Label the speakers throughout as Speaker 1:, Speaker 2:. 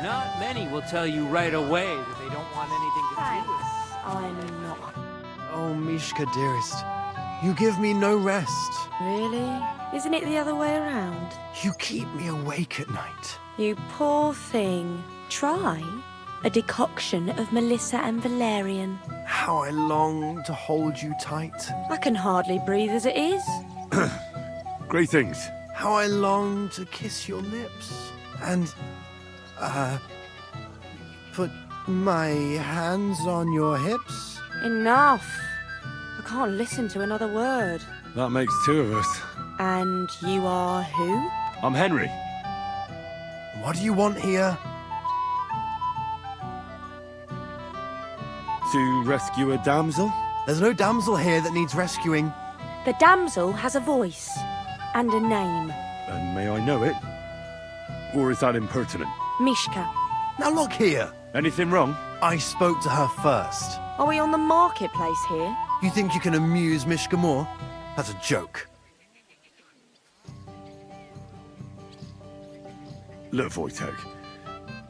Speaker 1: Not many will tell you right away that they don't want anything to do with it.
Speaker 2: I'm not.
Speaker 3: Oh, Mishka, dearest. You give me no rest.
Speaker 2: Really? Isn't it the other way around?
Speaker 3: You keep me awake at night.
Speaker 2: You poor thing. Try a decoction of Melissa and valerian.
Speaker 3: How I long to hold you tight.
Speaker 2: I can hardly breathe as it is.
Speaker 4: Greetings.
Speaker 3: How I long to kiss your lips. And, put my hands on your hips.
Speaker 2: Enough. I can't listen to another word.
Speaker 4: That makes two of us.
Speaker 2: And you are who?
Speaker 4: I'm Henry.
Speaker 3: What do you want here?
Speaker 4: To rescue a damsel?
Speaker 3: There's no damsel here that needs rescuing.
Speaker 2: The damsel has a voice and a name.
Speaker 4: And may I know it? Or is that impertinent?
Speaker 2: Mishka.
Speaker 3: Now look here.
Speaker 4: Anything wrong?
Speaker 3: I spoke to her first.
Speaker 2: Are we on the marketplace here?
Speaker 3: You think you can amuse Mishka more? That's a joke.
Speaker 4: Look, Wojtek.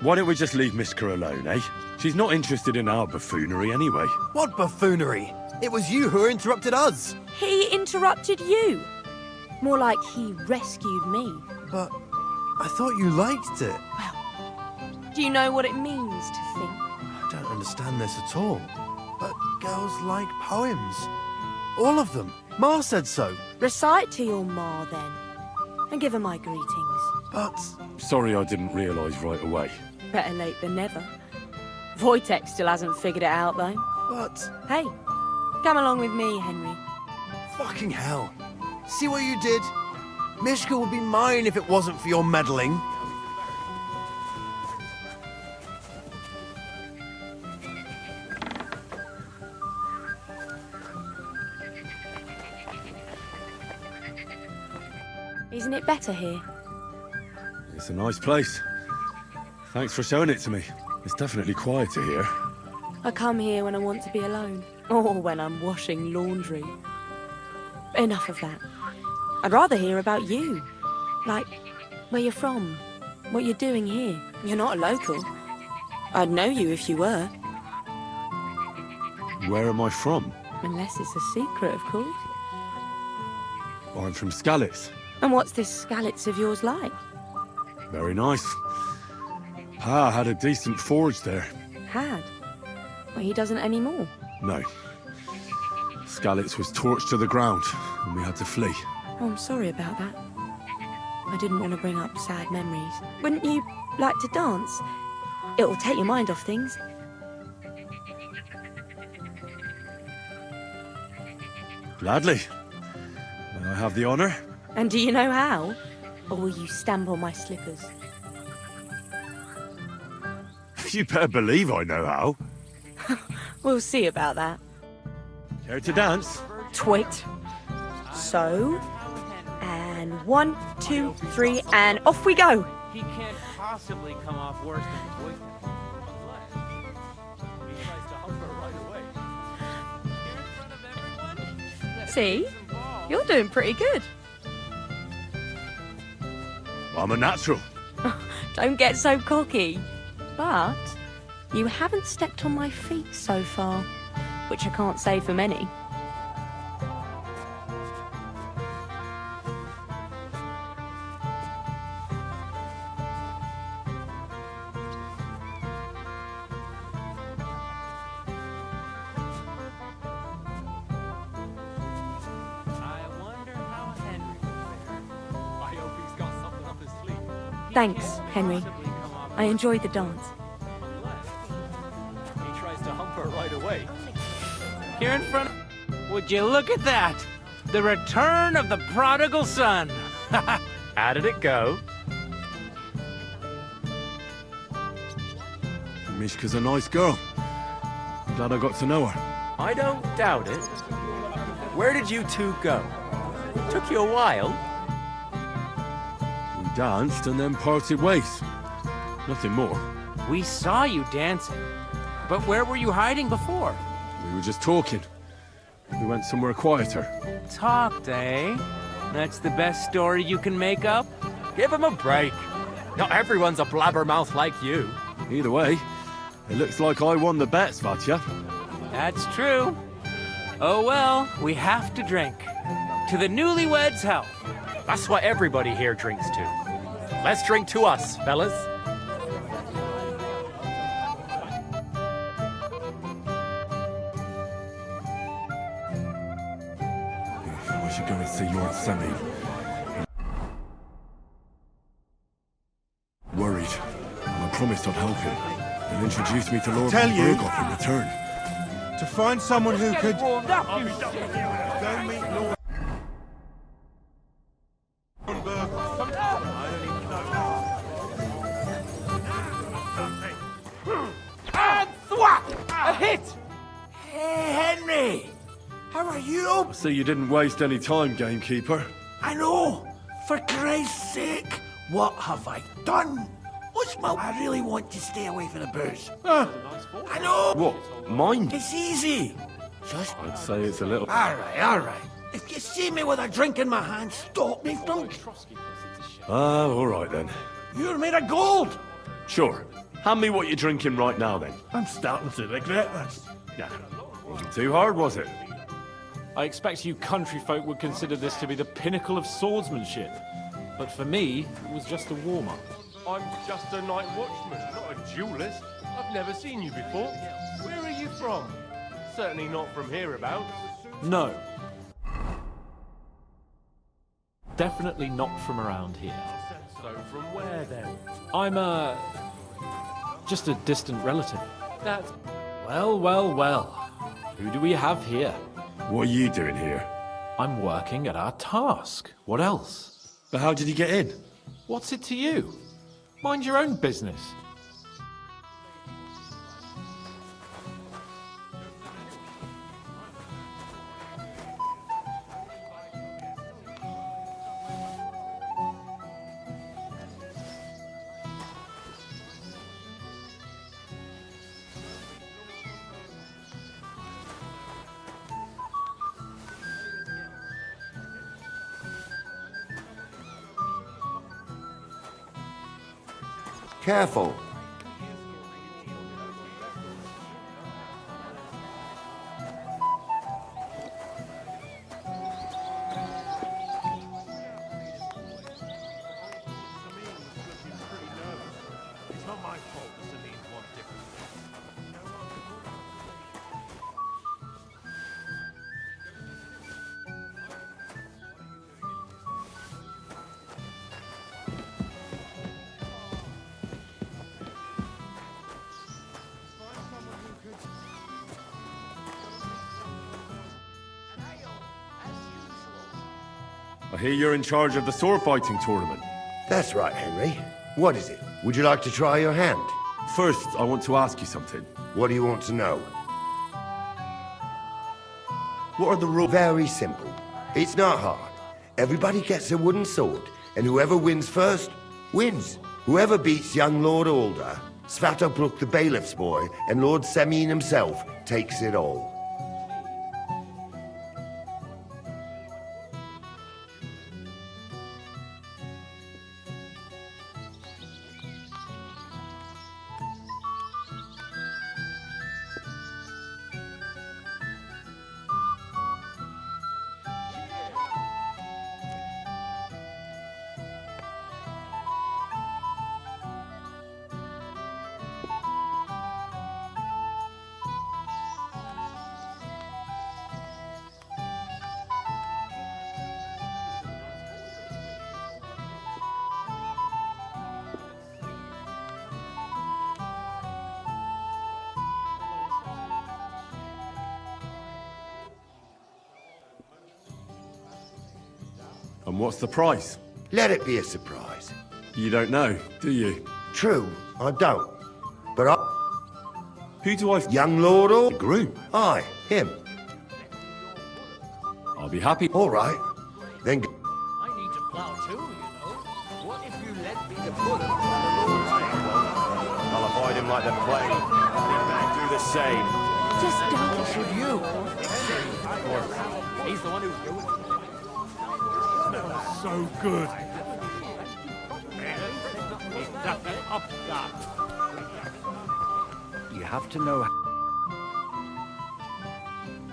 Speaker 4: Why don't we just leave Mishka alone, eh? She's not interested in our buffoonery anyway.
Speaker 3: What buffoonery? It was you who interrupted us.
Speaker 2: He interrupted you. More like he rescued me.
Speaker 3: But I thought you liked it.
Speaker 2: Well, do you know what it means to think?
Speaker 3: I don't understand this at all. But girls like poems. All of them. Ma said so.
Speaker 2: Recite to your ma, then. And give her my greetings.
Speaker 3: But
Speaker 4: Sorry I didn't realise right away.
Speaker 2: Better late than never. Wojtek still hasn't figured it out, though.
Speaker 3: But
Speaker 2: Hey, come along with me, Henry.
Speaker 3: fucking hell. See what you did? Mishka would be mine if it wasn't for your meddling.
Speaker 2: Isn't it better here?
Speaker 4: It's a nice place. Thanks for showing it to me. It's definitely quieter here.
Speaker 2: I come here when I want to be alone. Or when I'm washing laundry. Enough of that. I'd rather hear about you. Like, where you're from. What you're doing here. You're not a local. I'd know you if you were.
Speaker 4: Where am I from?
Speaker 2: Unless it's a secret, of course.
Speaker 4: I'm from Skalitz.
Speaker 2: And what's this Skalitz of yours like?
Speaker 4: Very nice. Pa had a decent forge there.
Speaker 2: Had? Well, he doesn't anymore.
Speaker 4: No. Skalitz was torched to the ground, and we had to flee.
Speaker 2: Oh, I'm sorry about that. I didn't want to bring up sad memories. Wouldn't you like to dance? It'll take your mind off things.
Speaker 4: Gladly. May I have the honour?
Speaker 2: And do you know how? Or will you stamp on my slippers?
Speaker 4: You better believe I know how.
Speaker 2: We'll see about that.
Speaker 4: Care to dance?
Speaker 2: Twit. So, and 1, 2, 3, and off we go.
Speaker 1: He can't possibly come off worse than Wojtek. Unless he tries to hump her right away. Here in front of everyone?
Speaker 2: See? You're doing pretty good.
Speaker 4: I'm a natural.
Speaker 2: Don't get so cocky. But you haven't stepped on my feet so far, which I can't say for many.
Speaker 1: I wonder how Henry will fare. I hope he's got something up his sleeve. He
Speaker 2: Thanks,
Speaker 1: can't
Speaker 2: Henry.
Speaker 1: possibly come off
Speaker 2: I
Speaker 1: worse
Speaker 2: enjoyed the dance.
Speaker 1: unless he tries to hump her right away. Here in front of... Would you look at that? The return of the prodigal son. How did it go?
Speaker 4: Mishka's a nice girl. I'm glad I got to know her.
Speaker 1: I don't doubt it. Where did you two go? It took you a while.
Speaker 4: We danced and then parted ways. Nothing more.
Speaker 1: We saw you dancing. But where were you hiding before?
Speaker 4: We were just talking. We went somewhere quieter.
Speaker 1: Talked, eh? That's the best story you can make up? Give him a break. Not everyone's a blabbermouth like you.
Speaker 4: Either way, it looks like I won the bet, Svatja.
Speaker 1: That's true. Oh well, we have to drink. To the newlyweds' health. That's what everybody here drinks to. Let's drink to us, fellas.
Speaker 4: I should go and see Lord Semi. Worried. And I promised I'd help him. And introduced me to Lord
Speaker 3: Tell you.
Speaker 4: Burgoff in return.
Speaker 3: To find someone who could...
Speaker 1: Go
Speaker 3: meet Lord...
Speaker 1: A hit!
Speaker 5: Hey, Henry! How are you?
Speaker 4: I see you didn't waste any time, gamekeeper.
Speaker 5: I know! For Christ's sake, what have I done? I really want to stay away from the booze. I know!
Speaker 4: What? Mine?
Speaker 5: It's easy! Just...
Speaker 4: I'd say it's a little...
Speaker 5: Alright. If you see me with a drink in my hand, stop me from...
Speaker 4: Ah, all right then.
Speaker 5: You're made of gold!
Speaker 4: Sure. Hand me what you're drinking right now, then.
Speaker 5: I'm starting to regret this.
Speaker 4: Yeah. Wasn't too hard, was it?
Speaker 6: I expect you country folk would consider this to be the pinnacle of swordsmanship. But for me, it was just a warm-up.
Speaker 7: I'm just a night watchman, not a duelist. I've never seen you before. Where are you from? Certainly not from hereabouts.
Speaker 6: No. Definitely not from around here.
Speaker 7: So from where then?
Speaker 6: I'm just a distant relative.
Speaker 7: That's...
Speaker 6: Well. Who do we have here?
Speaker 4: What are you doing here?
Speaker 6: I'm working at our task. What else?
Speaker 4: But how did he get in?
Speaker 6: What's it to you? Mind your own business.
Speaker 8: Careful.
Speaker 7: It's not my fault the Sameans want different.
Speaker 4: I hear you're in charge of the sword fighting tournament.
Speaker 8: That's right, Henry. What is it? Would you like to try your hand?
Speaker 4: First, I want to ask you something.
Speaker 8: What do you want to know?
Speaker 4: What are the rules?
Speaker 8: Very simple. It's not hard. Everybody gets a wooden sword, and whoever wins first, wins. Whoever beats young Lord Alder, Svatopluk the bailiff's boy, and Lord Semyon himself takes it all.
Speaker 4: And what's the price?
Speaker 8: Let it be a surprise.
Speaker 4: You don't know, do you?
Speaker 8: True, I don't. But
Speaker 4: Who do I...
Speaker 8: young Lord Alder?
Speaker 4: Groom.
Speaker 8: Aye, him.
Speaker 4: I'll be happy.
Speaker 8: All right. Then
Speaker 5: I need to plow too, you know. What if you let me the bullet?
Speaker 7: I'll avoid him like the plague. He may do the same.
Speaker 2: Just don't.
Speaker 5: Should you? He's the one who's doing it.
Speaker 7: So good.
Speaker 5: He
Speaker 9: You have to know.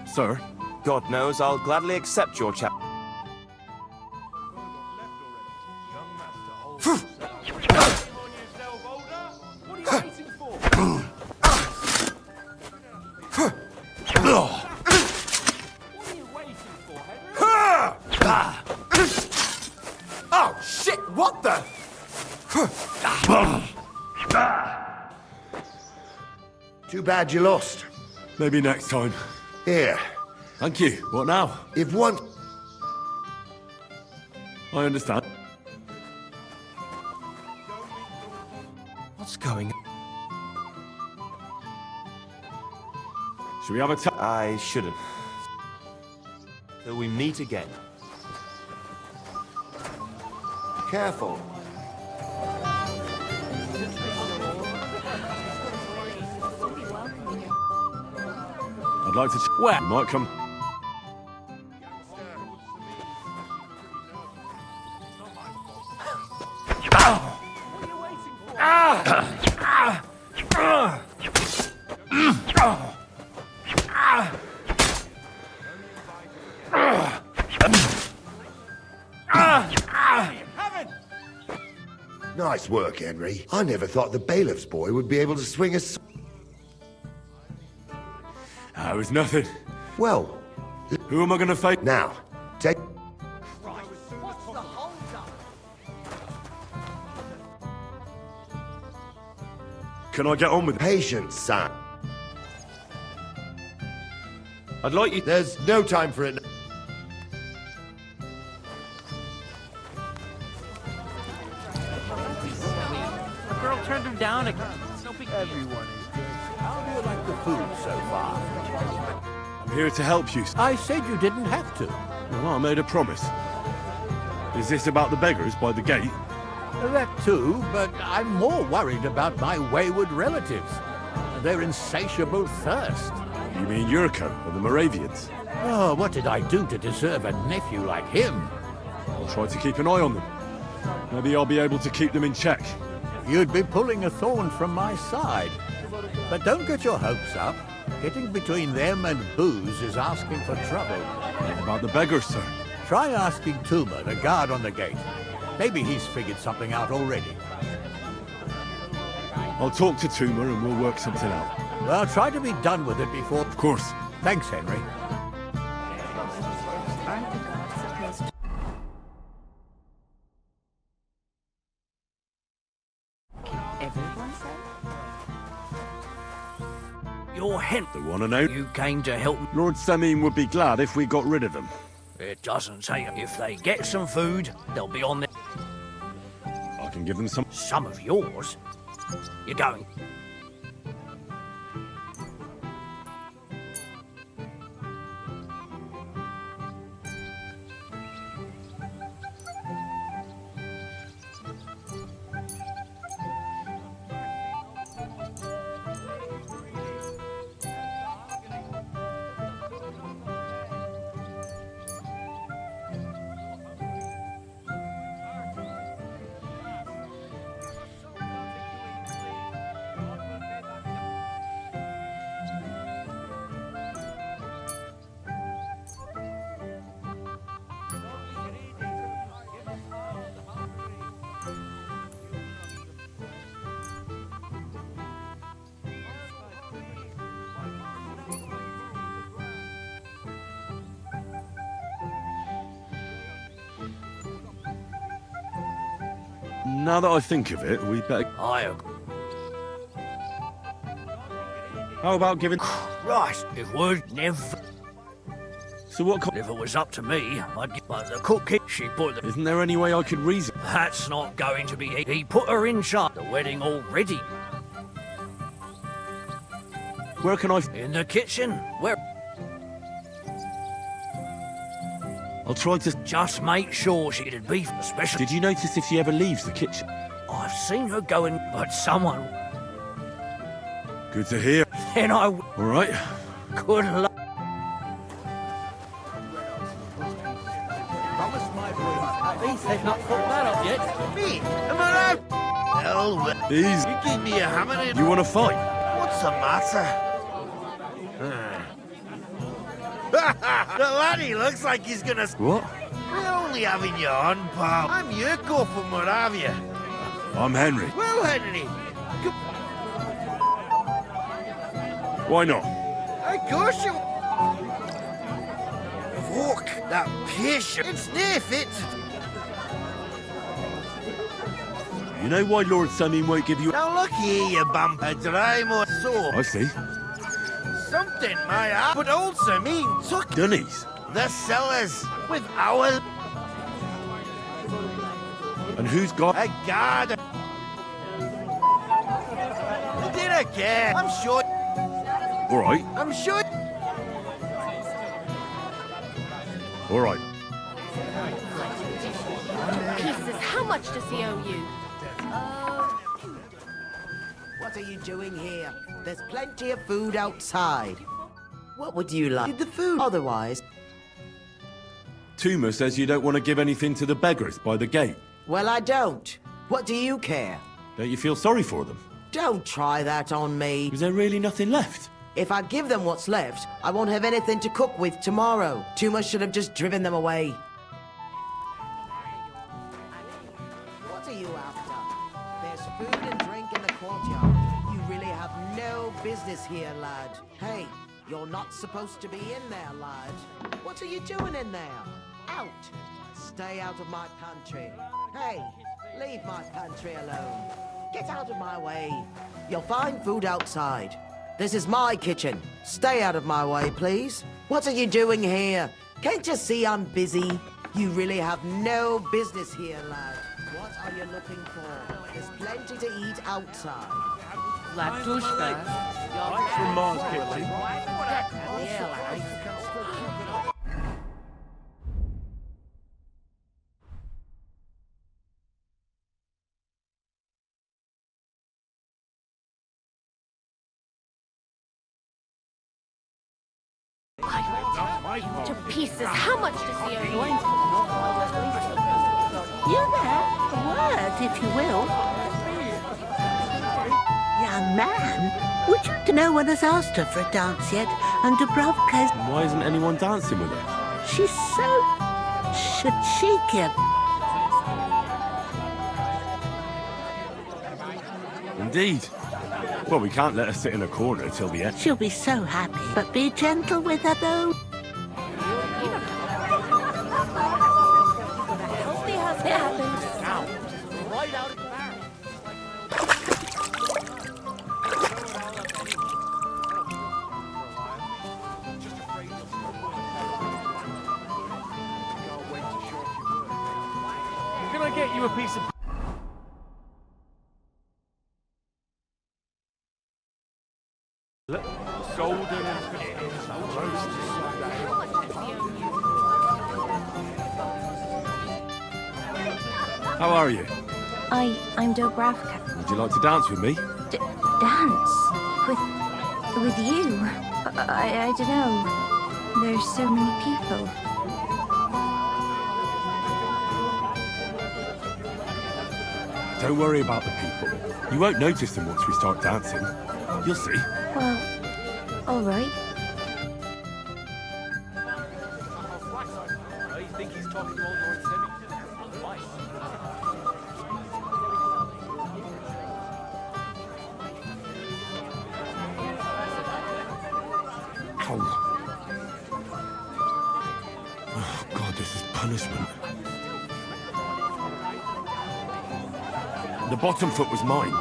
Speaker 4: Sir,
Speaker 10: God knows I'll gladly accept your chap.
Speaker 8: Oh, shit, what the? Too bad you lost.
Speaker 4: maybe next time.
Speaker 8: Here,
Speaker 4: Thank you. What now?
Speaker 8: if one...
Speaker 4: I understand.
Speaker 9: What's going on?
Speaker 4: Should we have a chat?
Speaker 10: I shouldn't. Till we meet again.
Speaker 8: Careful.
Speaker 4: I'd like to.
Speaker 1: Where?
Speaker 4: You might come.
Speaker 8: Nice work, Henry. I never thought the bailiff's boy would be able to swing a...
Speaker 4: It was nothing.
Speaker 8: Well,
Speaker 4: Who am I going to face?
Speaker 8: now, take...
Speaker 4: Can I get on with it?
Speaker 8: Patience, son.
Speaker 10: I'd like you.
Speaker 8: There's no time for it.
Speaker 1: The girl turned him down again. It's no big deal.
Speaker 5: Everyone is good. How do you like the food so far?
Speaker 4: I'm here to help you.
Speaker 5: I said you didn't have to.
Speaker 4: Well, I made a promise. Is this about the beggars by the gate?
Speaker 5: That too, but I'm more worried about my wayward relatives. Their insatiable thirst.
Speaker 4: You mean Yurko or the Moravians?
Speaker 5: Oh, what did I do to deserve a nephew like him?
Speaker 4: I'll try to keep an eye on them. Maybe I'll be able to keep them in check.
Speaker 5: You'd be pulling a thorn from my side. But don't get your hopes up. Getting between them and booze is asking for trouble.
Speaker 4: What about the beggars, sir?
Speaker 5: Try asking Tuma, the guard on the gate. Maybe he's figured something out already.
Speaker 4: I'll talk to Tuma and we'll work something out.
Speaker 5: Well, try to be done with it before...
Speaker 4: Of course.
Speaker 5: Thanks, Henry.
Speaker 11: Everyone said?
Speaker 12: You're Henry.
Speaker 4: They want to know.
Speaker 12: You came to help.
Speaker 4: Lord Semine would be glad if we got rid of them.
Speaker 12: It doesn't say if they get some food, they'll be on their...
Speaker 4: I can give them some.
Speaker 12: Some of yours? You're going.
Speaker 4: Now that I think of it, we better.
Speaker 12: I agree.
Speaker 4: How about giving.
Speaker 12: Right, it would never...
Speaker 4: So what?
Speaker 12: If it was up to me, I'd give... But the cook, she put the...
Speaker 4: Isn't there any way I could reason?
Speaker 12: That's not going to be... He put her in charge. The wedding already.
Speaker 4: Where can I?
Speaker 12: In the kitchen. Where...
Speaker 4: I'll try to.
Speaker 12: Just make sure she did beef, especially...
Speaker 4: Did you notice if she ever leaves the kitchen?
Speaker 12: I've seen her going, but someone...
Speaker 4: Good to hear.
Speaker 12: Then I...
Speaker 4: All right.
Speaker 12: Good luck.
Speaker 5: Promise my boy.
Speaker 12: They've not thought that up yet.
Speaker 8: Me? Come on out!
Speaker 5: well.
Speaker 4: Easy.
Speaker 5: You give me a hammer in.
Speaker 4: You want to fight?
Speaker 5: What's the matter? The laddie looks like he's gonna...
Speaker 4: What?
Speaker 5: We're only having you on, pal. I'm Yurko from Moravia.
Speaker 4: I'm Henry.
Speaker 5: Well, Henry,
Speaker 4: Why not?
Speaker 5: of course you... Fuck, that patient. It's near fit.
Speaker 4: You know why Lord Semi won't give you...
Speaker 5: Now look here, you bumper, dry more so.
Speaker 4: I see.
Speaker 5: Something might happen, but also mean took
Speaker 4: Dunnies.
Speaker 5: the cellars with our...
Speaker 4: And who's got...
Speaker 5: A guard. You didn't care. I'm sure.
Speaker 4: All right.
Speaker 5: I'm sure.
Speaker 4: All right.
Speaker 2: Pieces, how much does he owe you?
Speaker 9: What are you doing here? There's plenty of food outside. What would you like? The food. Otherwise,
Speaker 4: Tuma says you don't want to give anything to the beggars by the gate.
Speaker 9: well, I don't. What do you care?
Speaker 4: Don't you feel sorry for them?
Speaker 9: Don't try that on me.
Speaker 4: Is there really nothing left?
Speaker 9: If I give them what's left, I won't have anything to cook with tomorrow. Tuma should have just driven them away. What are you after? There's food and drink in the courtyard. You really have no business here, lad. Hey, you're not supposed to be in there, lad. What are you doing in there? Out. Stay out of my pantry. Hey, leave my pantry alone. Get out of my way. You'll find food outside. This is my kitchen. Stay out of my way, please. What are you doing here? Can't you see I'm busy? You really have no business here, lad. What are you looking for? There's plenty to eat outside.
Speaker 11: Latushka.
Speaker 7: From Mars Kitchen.
Speaker 2: To pieces, how much does he owe you?
Speaker 11: You there? A word, if you will. Young man, would you... No one has asked her for a dance yet, and Dubrovka's...
Speaker 4: Why isn't anyone dancing with her?
Speaker 11: She's so... chic.
Speaker 4: Indeed. Well, we can't let her sit in a corner till the end.
Speaker 11: She'll be so happy. But be gentle with her, though.
Speaker 2: It happens.
Speaker 12: Right out of the barrel.
Speaker 7: Can I get you a piece of... Golden and...
Speaker 4: How are you?
Speaker 13: I'm Dubravka.
Speaker 4: Would you like to dance with me?
Speaker 13: Dance? With you? I don't know. There's so many people.
Speaker 4: Don't worry about the people. You won't notice them once we start dancing. You'll see.
Speaker 13: Well, all right.
Speaker 1: I think he's talking to old Lord Semi.
Speaker 4: Oh. Oh, God, this is punishment. The bottom foot was mine.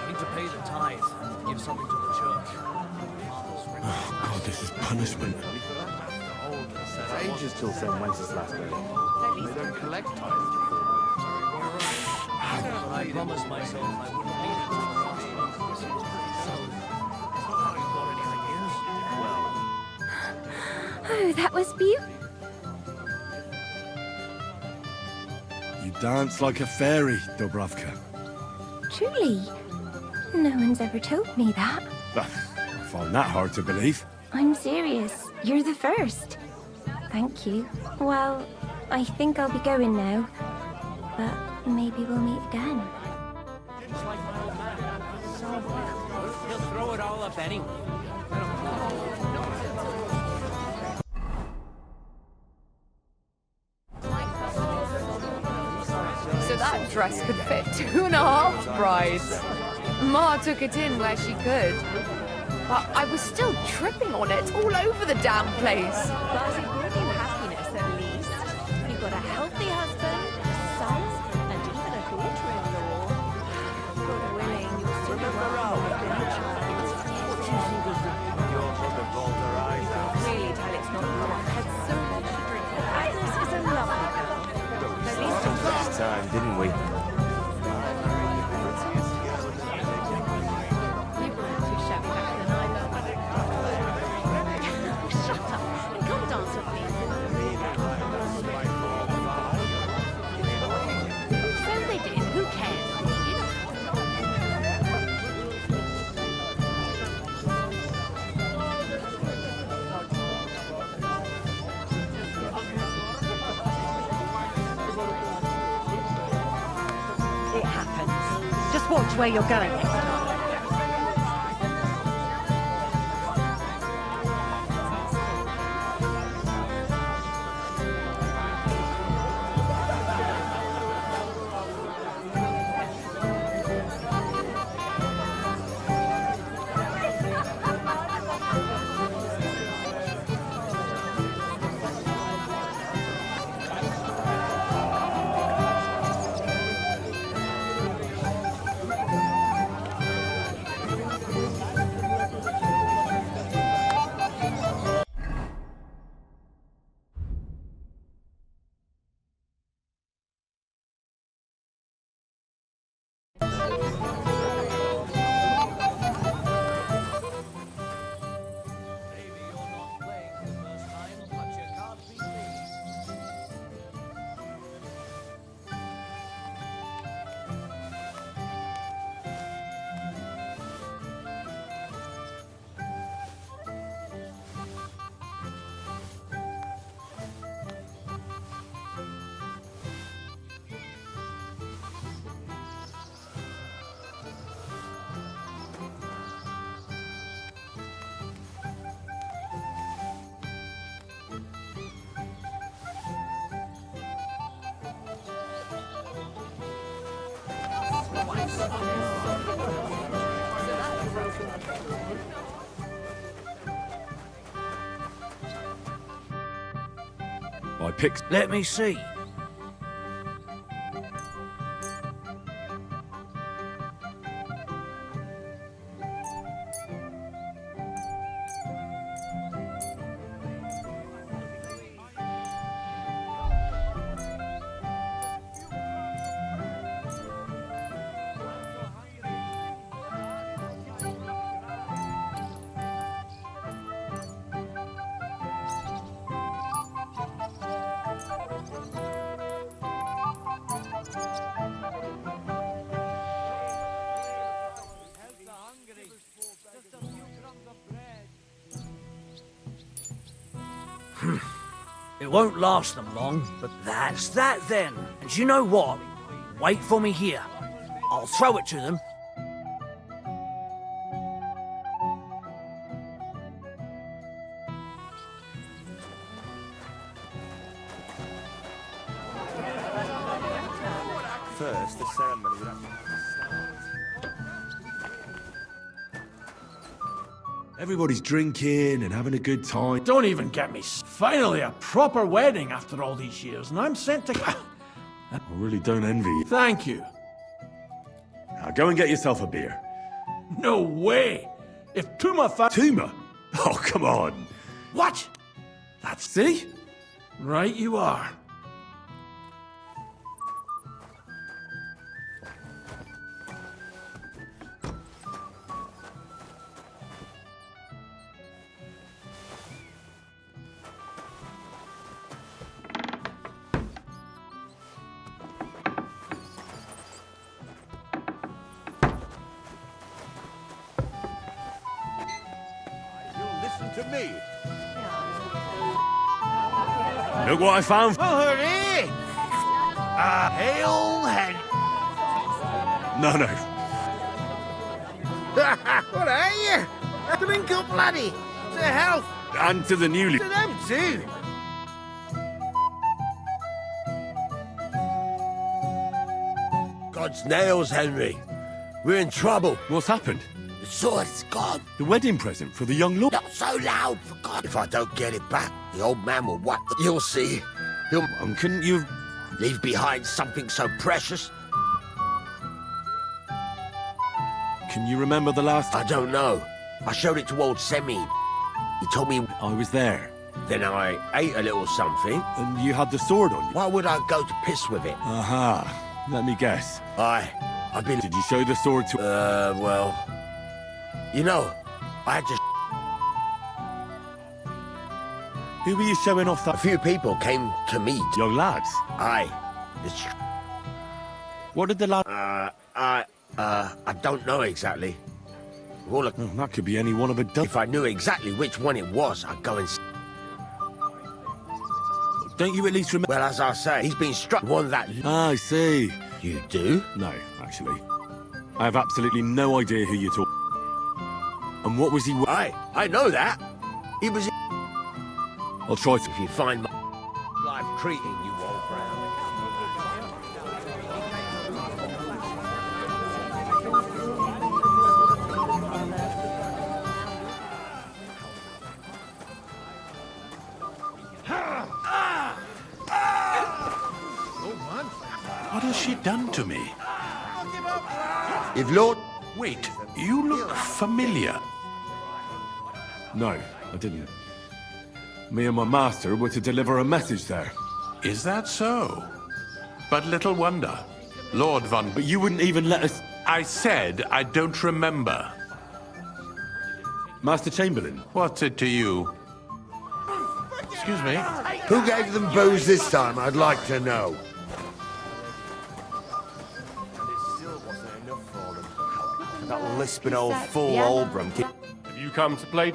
Speaker 12: Need to pay the tithe and give something to the church.
Speaker 4: Oh, God, this is punishment.
Speaker 3: It's ages till St. Wenceslas Day. They don't collect tithes.
Speaker 12: I promised myself I wouldn't leave it to the last month. So, have you got any ideas?
Speaker 13: Oh, that was beautiful.
Speaker 4: You dance like a fairy, Dubravka.
Speaker 13: Truly. No one's ever told me that.
Speaker 4: I find that hard to believe.
Speaker 13: I'm serious. You're the first. Thank you. Well, I think I'll be going now. But maybe we'll meet again.
Speaker 1: Just like my old man. He'll throw it all up anyway.
Speaker 14: So that dress could fit 2.5 brides. Ma took it in where she could. But I was still tripping on it all over the damn place.
Speaker 2: But it brought you happiness, at least. You got a healthy husband, a son, and even a daughter-in-law. God willing, you'll soon be well with a child.
Speaker 10: Your mother rolled her eyes out.
Speaker 2: Really tell it's not hard. Had so much to drink. Agnes is a lovely girl. At least it's
Speaker 10: Last time, didn't we?
Speaker 2: You weren't too shabby back then either. Shut up and come dance with me. So they did. Who cares? You know.
Speaker 11: It happens. Just watch where you're going next time.
Speaker 4: I picked.
Speaker 5: Let me see. It won't last them long, but that's that then. And you know what? Wait for me here. I'll throw it to them.
Speaker 10: First, the ceremony would have to
Speaker 4: Everybody's drinking and having a good time.
Speaker 5: Don't even get me. Finally, a proper wedding after all these years, and I'm sent to.
Speaker 4: I really don't envy you.
Speaker 5: Thank you.
Speaker 4: Now go and get yourself a beer.
Speaker 5: No way. If Tuma
Speaker 4: Tuma? Oh, come on.
Speaker 5: What? That's
Speaker 4: See?
Speaker 5: right. You are.
Speaker 8: Listen to me.
Speaker 4: Look what I found.
Speaker 5: Oh, hooray! A hail hen.
Speaker 4: No.
Speaker 5: What are you? Drink up, laddie. To health.
Speaker 4: And to the newly...
Speaker 5: To them too.
Speaker 8: God's nails, Henry. We're in trouble.
Speaker 4: What's happened?
Speaker 8: The sword's gone.
Speaker 4: The wedding present for the young lord?
Speaker 8: Not so loud, for God. If I don't get it back, the old man will wipe the... You'll see. He'll...
Speaker 4: couldn't you...
Speaker 8: leave behind something so precious?
Speaker 4: Can you remember the last...
Speaker 8: I don't know. I showed it to old Semine. He told me...
Speaker 4: I was there.
Speaker 8: Then I ate a little something.
Speaker 4: And you had the sword on you?
Speaker 8: Why would I go to piss with it?
Speaker 4: Aha. Let me guess.
Speaker 8: I've been...
Speaker 4: Did you show the sword to...
Speaker 8: well... You know, I had to...
Speaker 4: Who were you showing off that...
Speaker 8: A few people came to meet.
Speaker 4: Young lads?
Speaker 8: Aye. It's...
Speaker 4: What did the lad...
Speaker 8: I don't know exactly. All the...
Speaker 4: that could be any one of a dozen.
Speaker 8: If I knew exactly which one it was, I'd go and...
Speaker 4: Don't you at least remember...
Speaker 8: Well, as I say, he's been struck one that...
Speaker 4: I see.
Speaker 8: You do?
Speaker 4: No, actually. I have absolutely no idea who you're talking... And what was he...
Speaker 8: I know that. He was...
Speaker 4: I'll try to...
Speaker 8: If you find my... life treating you, old brown.
Speaker 3: What has she done to me?
Speaker 8: If Lord...
Speaker 3: Wait, you look familiar.
Speaker 4: No, I didn't. Me and my master were to deliver a message there.
Speaker 3: Is that so? But little wonder. Lord Von...
Speaker 4: But you wouldn't even let us...
Speaker 3: I said I don't remember.
Speaker 4: Master Chamberlain?
Speaker 3: What's it to you? Excuse me?
Speaker 8: Who gave them booze this time, I'd like to know.
Speaker 10: That lisping old fool Olbram.
Speaker 7: Have you come to play...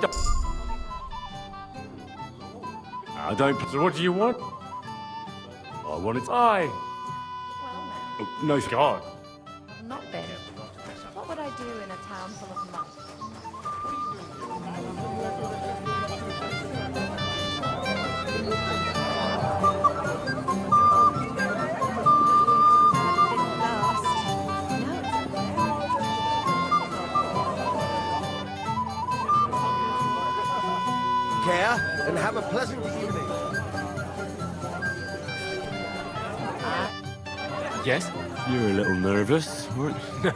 Speaker 4: I don't...
Speaker 7: So what do you want?
Speaker 4: I wanted...
Speaker 7: Aye.
Speaker 4: Oh, no,
Speaker 7: God.
Speaker 14: I've not been. What would I do in a town full of monks?
Speaker 8: Care and have a pleasant evening.
Speaker 1: Yes?
Speaker 4: You're a little nervous, weren't you?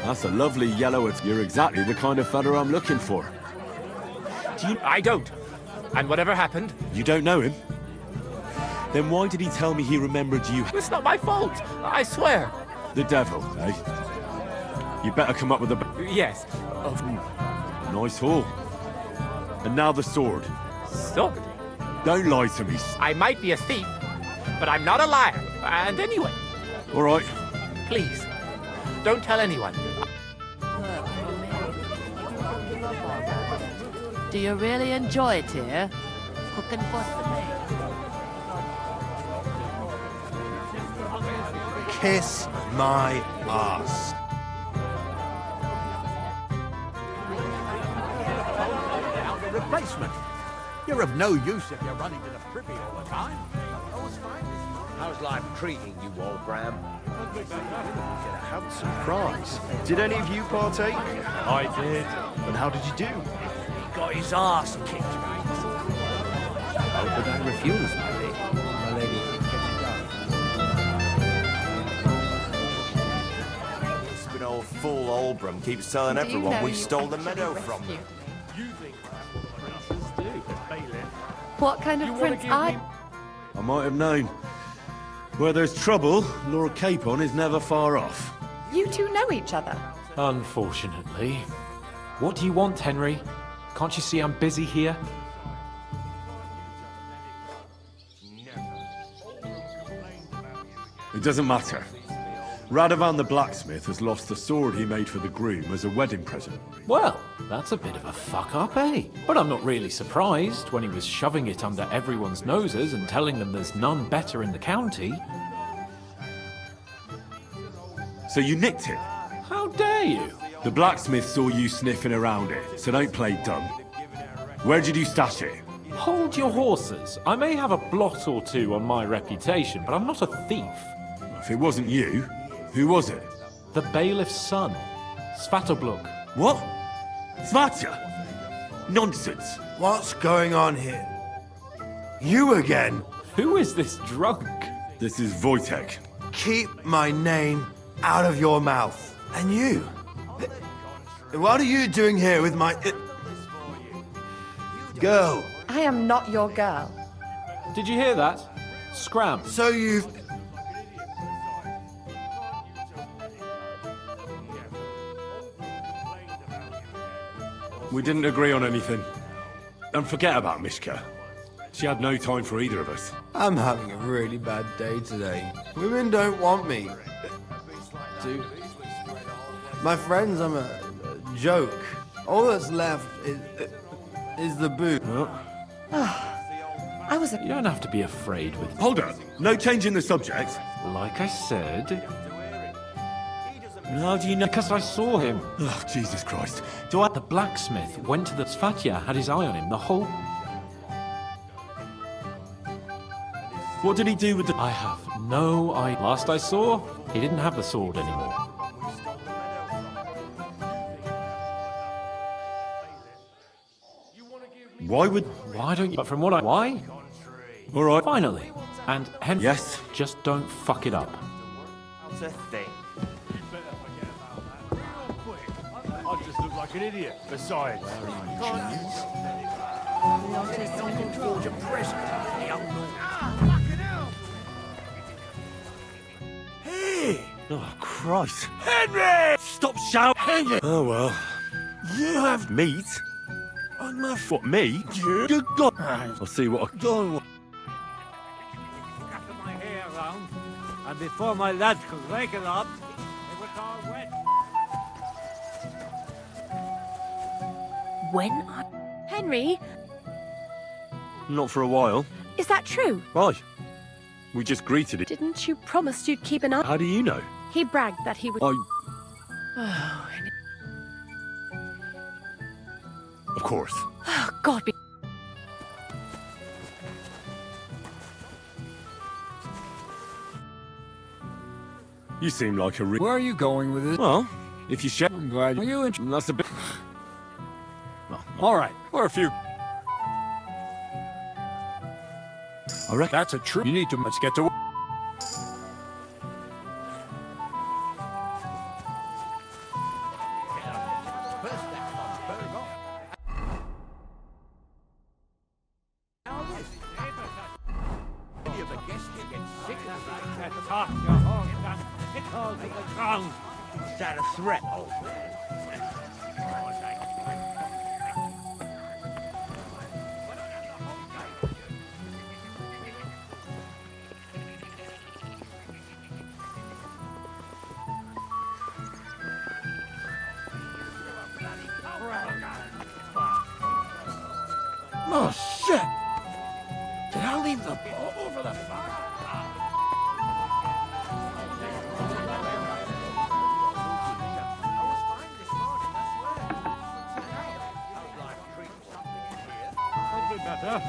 Speaker 4: That's a lovely yellow... You're exactly the kind of fella I'm looking for.
Speaker 1: Do you... I don't. And whatever happened...
Speaker 4: You don't know him? Then why did he tell me he remembered you?
Speaker 1: It's not my fault. I swear.
Speaker 4: The devil, eh? You better come up with a...
Speaker 1: Yes.
Speaker 4: Nice haul. And now the sword.
Speaker 1: Sword?
Speaker 4: Don't lie to me.
Speaker 1: I might be a thief, but I'm not a liar. And anyway...
Speaker 4: All right.
Speaker 1: Please, don't tell anyone.
Speaker 15: Do you really enjoy it here? Cooking for me?
Speaker 3: Kiss my ass.
Speaker 5: Replacement. You're of no use if you're running to the privy all the time.
Speaker 8: How's life treating you, old Bram?
Speaker 10: Get a handsome prize. Did any of you partake?
Speaker 7: I did.
Speaker 10: And how did you do?
Speaker 12: He got his arse kicked.
Speaker 10: How could I refuse, my lady? My lady,
Speaker 12: It's been old fool Olbram keeps telling everyone we stole the meadow from him.
Speaker 14: What kind of prince are you?
Speaker 4: I might have known. Where there's trouble, Lord Capon is never far off.
Speaker 14: You two know each other.
Speaker 6: Unfortunately. What do you want, Henry? Can't you see I'm busy here?
Speaker 4: It doesn't matter. Radovan the blacksmith has lost the sword he made for the groom as a wedding present.
Speaker 6: Well, that's a bit of a fuck up, eh? But I'm not really surprised when he was shoving it under everyone's noses and telling them there's none better in the county.
Speaker 4: So you nicked it?
Speaker 6: How dare you?
Speaker 4: The blacksmith saw you sniffing around it, so don't play dumb. Where did you stash it?
Speaker 6: Hold your horses. I may have a blot or two on my reputation, but I'm not a thief.
Speaker 4: If it wasn't you, who was it?
Speaker 6: The bailiff's son, Svatobluk.
Speaker 4: What? Svatja? Nonsense.
Speaker 3: What's going on here? You again?
Speaker 6: Who is this drunk?
Speaker 4: This is Wojtek.
Speaker 3: Keep my name out of your mouth. And you? What are you doing here with my... girl?
Speaker 14: I am not your girl.
Speaker 6: Did you hear that? Scram.
Speaker 3: So you've...
Speaker 4: We didn't agree on anything. And forget about Mishka. She had no time for either of us.
Speaker 3: I'm having a really bad day today. Women don't want me. My friends, I'm a joke. All that's left is the booze.
Speaker 14: I was a...
Speaker 6: You don't have to be afraid with...
Speaker 4: Hold up. No change in the subject.
Speaker 6: Like I said...
Speaker 4: How do you know?
Speaker 6: Because I saw him.
Speaker 4: Oh, Jesus Christ.
Speaker 6: The blacksmith went to the... Svatja had his eye on him the whole...
Speaker 4: What did he do with the...
Speaker 6: I have no idea. Last I saw, he didn't have the sword anymore.
Speaker 4: Why would...
Speaker 6: Why don't you... But from what I... Why?
Speaker 4: All right.
Speaker 6: Finally. And Henry...
Speaker 4: Yes?
Speaker 6: Just don't fuck it up.
Speaker 12: What's a thing?
Speaker 7: I just look like an idiot. Besides,
Speaker 3: Hey!
Speaker 4: Oh, Christ.
Speaker 3: Henry!
Speaker 4: Stop shouting!
Speaker 3: Henry!
Speaker 4: Oh, well.
Speaker 3: You have
Speaker 4: Meat?
Speaker 3: on my
Speaker 4: What, me?
Speaker 3: You?
Speaker 4: Good God. I'll see what I...
Speaker 3: Don't
Speaker 16: my hair round, and before my lads could rake it up, it was all wet.
Speaker 2: When I... Henry,
Speaker 4: Not for a while.
Speaker 2: is that true?
Speaker 4: Why? We just greeted it.
Speaker 2: Didn't you promise you'd keep an eye...
Speaker 4: How do you know?
Speaker 2: He bragged that he would...
Speaker 4: I...
Speaker 2: Oh, Henry.
Speaker 4: Of course.
Speaker 2: Oh, God be...
Speaker 4: You seem like a
Speaker 16: Where are you going with it?
Speaker 4: Well, if you share...
Speaker 16: I'm glad you...
Speaker 4: That's a bit...
Speaker 16: All right, we're a few...
Speaker 4: I reckon...
Speaker 16: That's a true... You need to... Let's get to work.
Speaker 12: Is that a threat, old man?
Speaker 5: Oh, shit! Did I leave the pot over the fire?
Speaker 16: Probably better.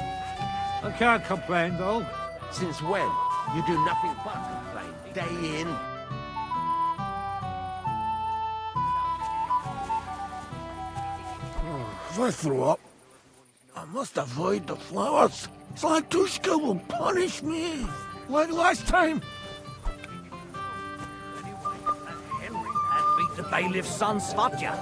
Speaker 16: I can't complain, though.
Speaker 12: Since when? You do nothing but complain, day in.
Speaker 5: If I throw up, I must avoid the flowers. Flatushka will punish me, like last time.
Speaker 12: Henry had beat the bailiff's son, Svatja.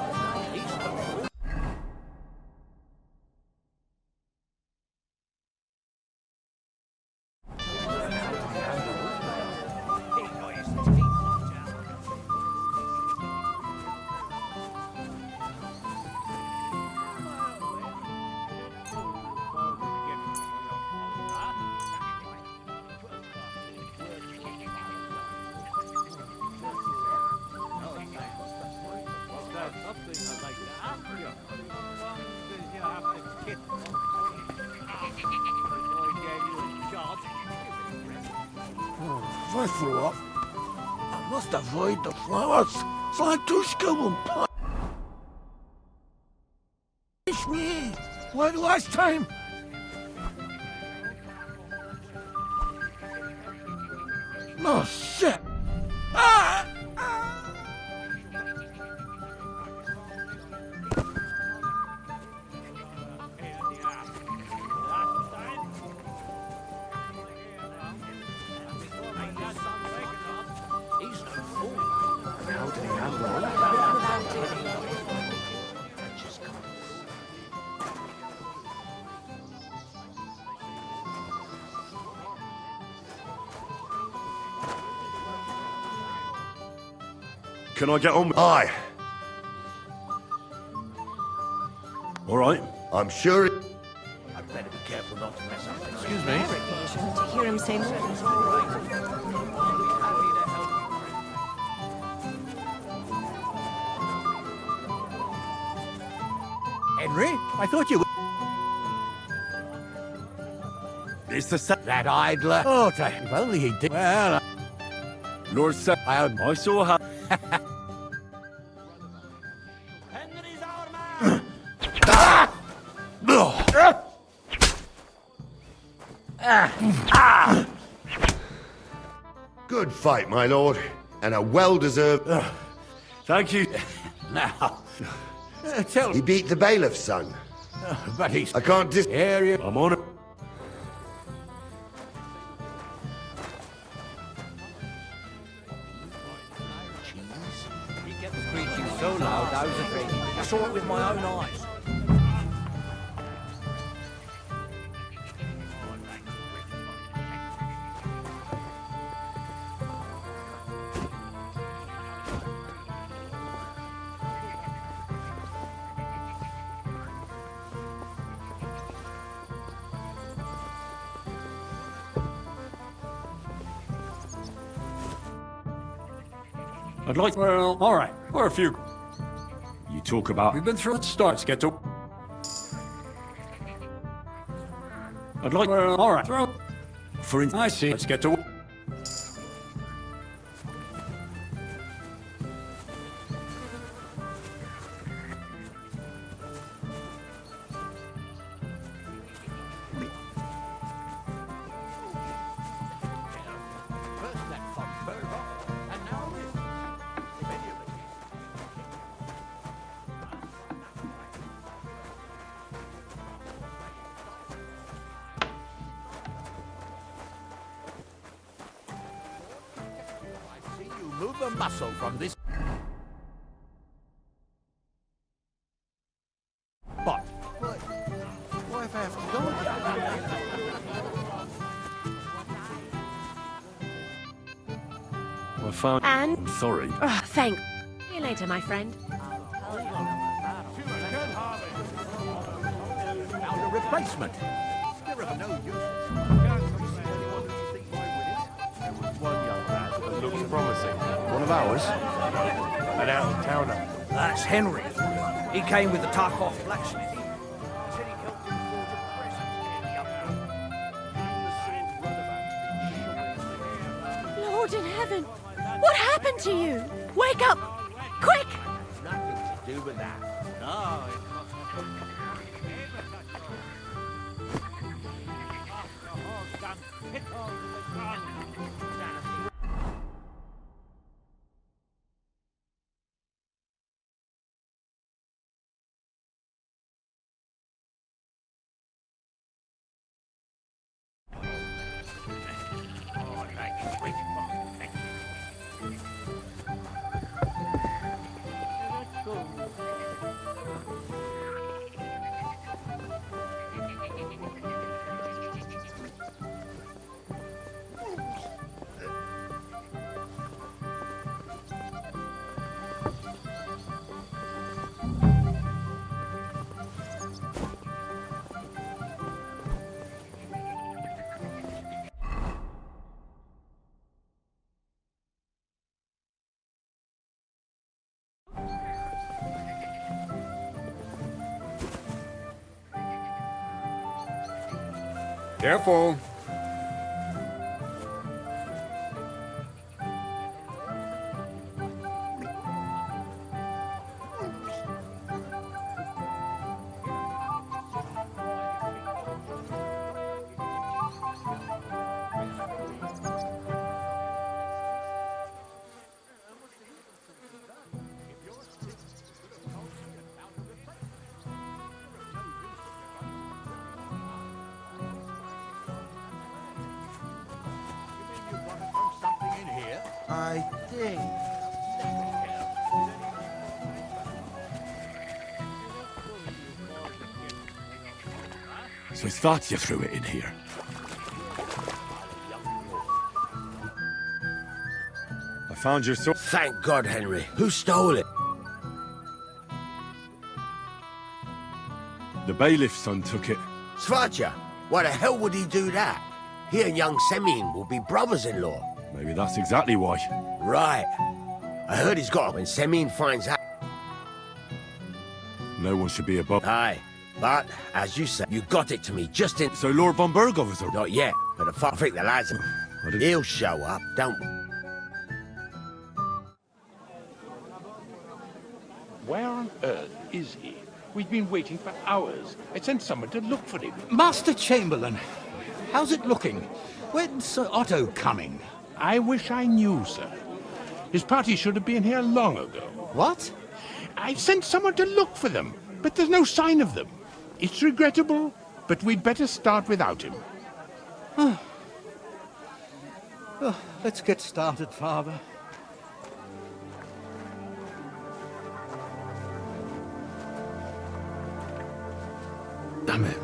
Speaker 5: if I throw up, I must avoid the flowers. It's like Tushka will punish me. Like last time. Oh, shit. Ah!
Speaker 4: Can I get on with...
Speaker 8: Aye.
Speaker 4: All right.
Speaker 8: I'm sure it...
Speaker 5: I'd better be careful not to mess up.
Speaker 6: Excuse me.
Speaker 2: To hear him say more.
Speaker 5: Henry, I thought you were...
Speaker 4: It's the set.
Speaker 5: That idler. Oh, if only he did. Well,
Speaker 4: Lord said... I saw how...
Speaker 8: Good fight, my lord. And a well-deserved...
Speaker 4: Thank you.
Speaker 5: now, tell
Speaker 8: He beat the bailiff's son.
Speaker 5: but he's...
Speaker 8: I can't dis...
Speaker 5: area.
Speaker 4: I'm on it.
Speaker 12: He kept screeching so loud, I was afraid. I saw it with my own eyes.
Speaker 4: I'd like...
Speaker 6: Well, all right. We're a few.
Speaker 4: You talk about...
Speaker 6: We've been through it. Starts get to.
Speaker 4: I'd like...
Speaker 6: Well, all right. Throw.
Speaker 4: For instance...
Speaker 6: I see. Let's get to.
Speaker 5: First that fox burned off, and now this. Many of it. I see you move a muscle from this. But why if I have to go?
Speaker 4: I found...
Speaker 2: And?
Speaker 4: I'm sorry.
Speaker 2: Oh, thanks. See you later, my friend.
Speaker 5: Found a replacement. They're of no use.
Speaker 7: One young lad that looks promising.
Speaker 10: One of ours?
Speaker 7: An out-of-towner.
Speaker 12: That's Henry. He came with the Tarkov blacksmith.
Speaker 2: Lord in heaven, what happened to you? Wake up! Quick!
Speaker 5: Nothing to do with that. No.
Speaker 6: Careful.
Speaker 5: I think.
Speaker 4: So it's that you threw it in here. I found your sword.
Speaker 8: Thank God, Henry. Who stole it?
Speaker 4: The bailiff's son took it.
Speaker 8: Svatja? Why the hell would he do that? He and young Semyon will be brothers-in-law.
Speaker 4: Maybe that's exactly why.
Speaker 8: Right. I heard he's got it when Semyon finds out.
Speaker 4: No one should be above.
Speaker 8: Aye. But, as you say, you got it to me just in...
Speaker 4: So Lord von Burgov is...
Speaker 8: Not yet, but I think the lads... He'll show up, don't...
Speaker 17: Where on earth is he? We've been waiting for hours. I sent someone to look for him.
Speaker 5: Master Chamberlain, how's it looking? When's Sir Otto coming?
Speaker 17: I wish I knew, sir. His party should have been here long ago.
Speaker 5: What?
Speaker 17: I sent someone to look for them, but there's no sign of them. It's regrettable, but we'd better start without him.
Speaker 5: Let's get started, Father.
Speaker 4: Damn it.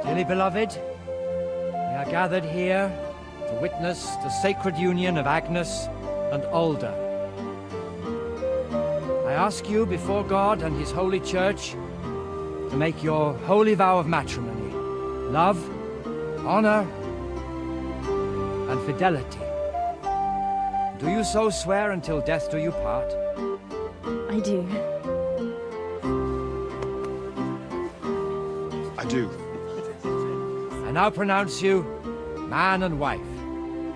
Speaker 18: Dearly beloved, we are gathered here to witness the sacred union of Agnes and Alda. I ask you before God and His holy church to make your holy vow of matrimony, love, honor, and fidelity. Do you so swear until death do you part?
Speaker 13: I do.
Speaker 10: I do.
Speaker 18: I now pronounce you man and wife.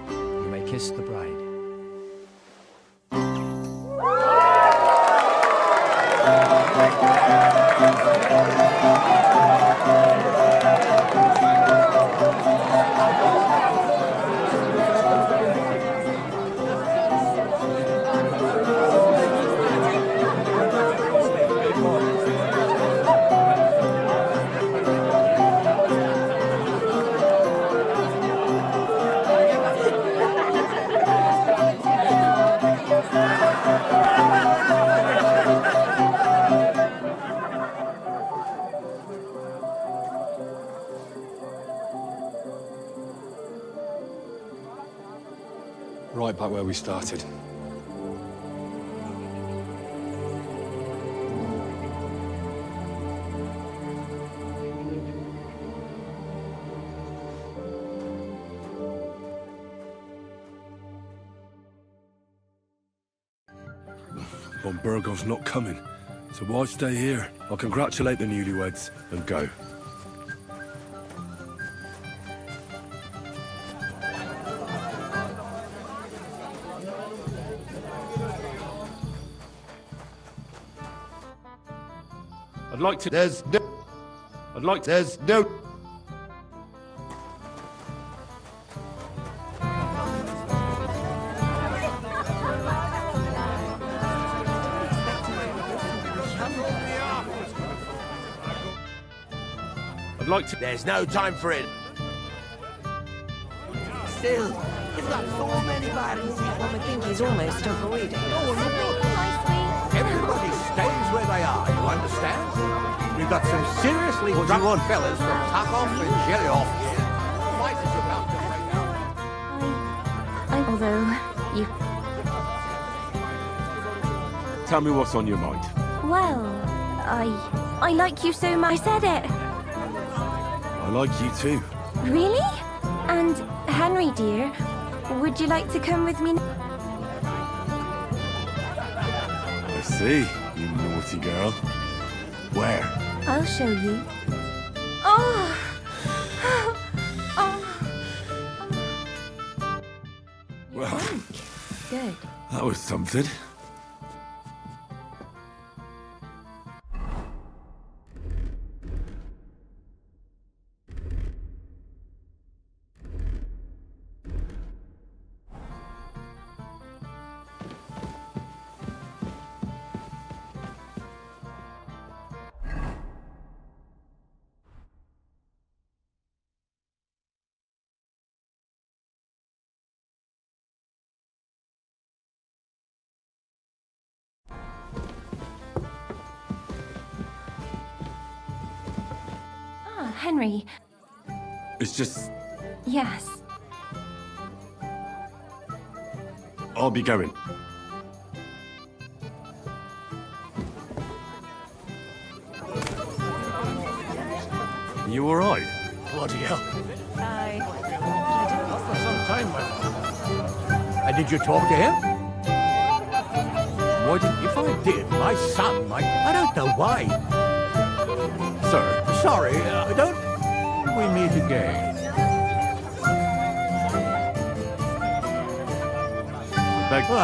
Speaker 18: You may kiss the bride.
Speaker 10: Right back where we started.
Speaker 4: Von Burgov's not coming, so why stay here? I'll congratulate the newlyweds and go. I'd like to...
Speaker 8: There's no...
Speaker 4: I'd like to...
Speaker 8: There's no...
Speaker 4: I'd like to...
Speaker 8: There's no time for it.
Speaker 9: Still, you've got so many bodies.
Speaker 2: Well, I think he's almost avoiding.
Speaker 9: Everybody stays where they are, you understand?
Speaker 5: You got some seriously drunk fellas from Tuck Off and Jelly Off.
Speaker 13: Although, you...
Speaker 4: Tell me what's on your mind.
Speaker 13: Well, I like you so much. I said it.
Speaker 4: I like you too.
Speaker 13: Really? And, Henry dear, would you like to come with me?
Speaker 4: I see, you naughty girl. Where?
Speaker 13: I'll show you. Oh! Oh!
Speaker 4: Well,
Speaker 13: Good.
Speaker 4: that was something.
Speaker 13: Ah, Henry.
Speaker 4: It's just,
Speaker 13: Yes.
Speaker 4: I'll be going. You alright?
Speaker 5: Bloody hell.
Speaker 2: Hi.
Speaker 5: For some time, and did you talk to him? Why didn't if I did, my son might... I don't know why.
Speaker 4: Sir.
Speaker 5: Sorry, don't we meet again?
Speaker 4: Beg...
Speaker 5: Well,
Speaker 4: I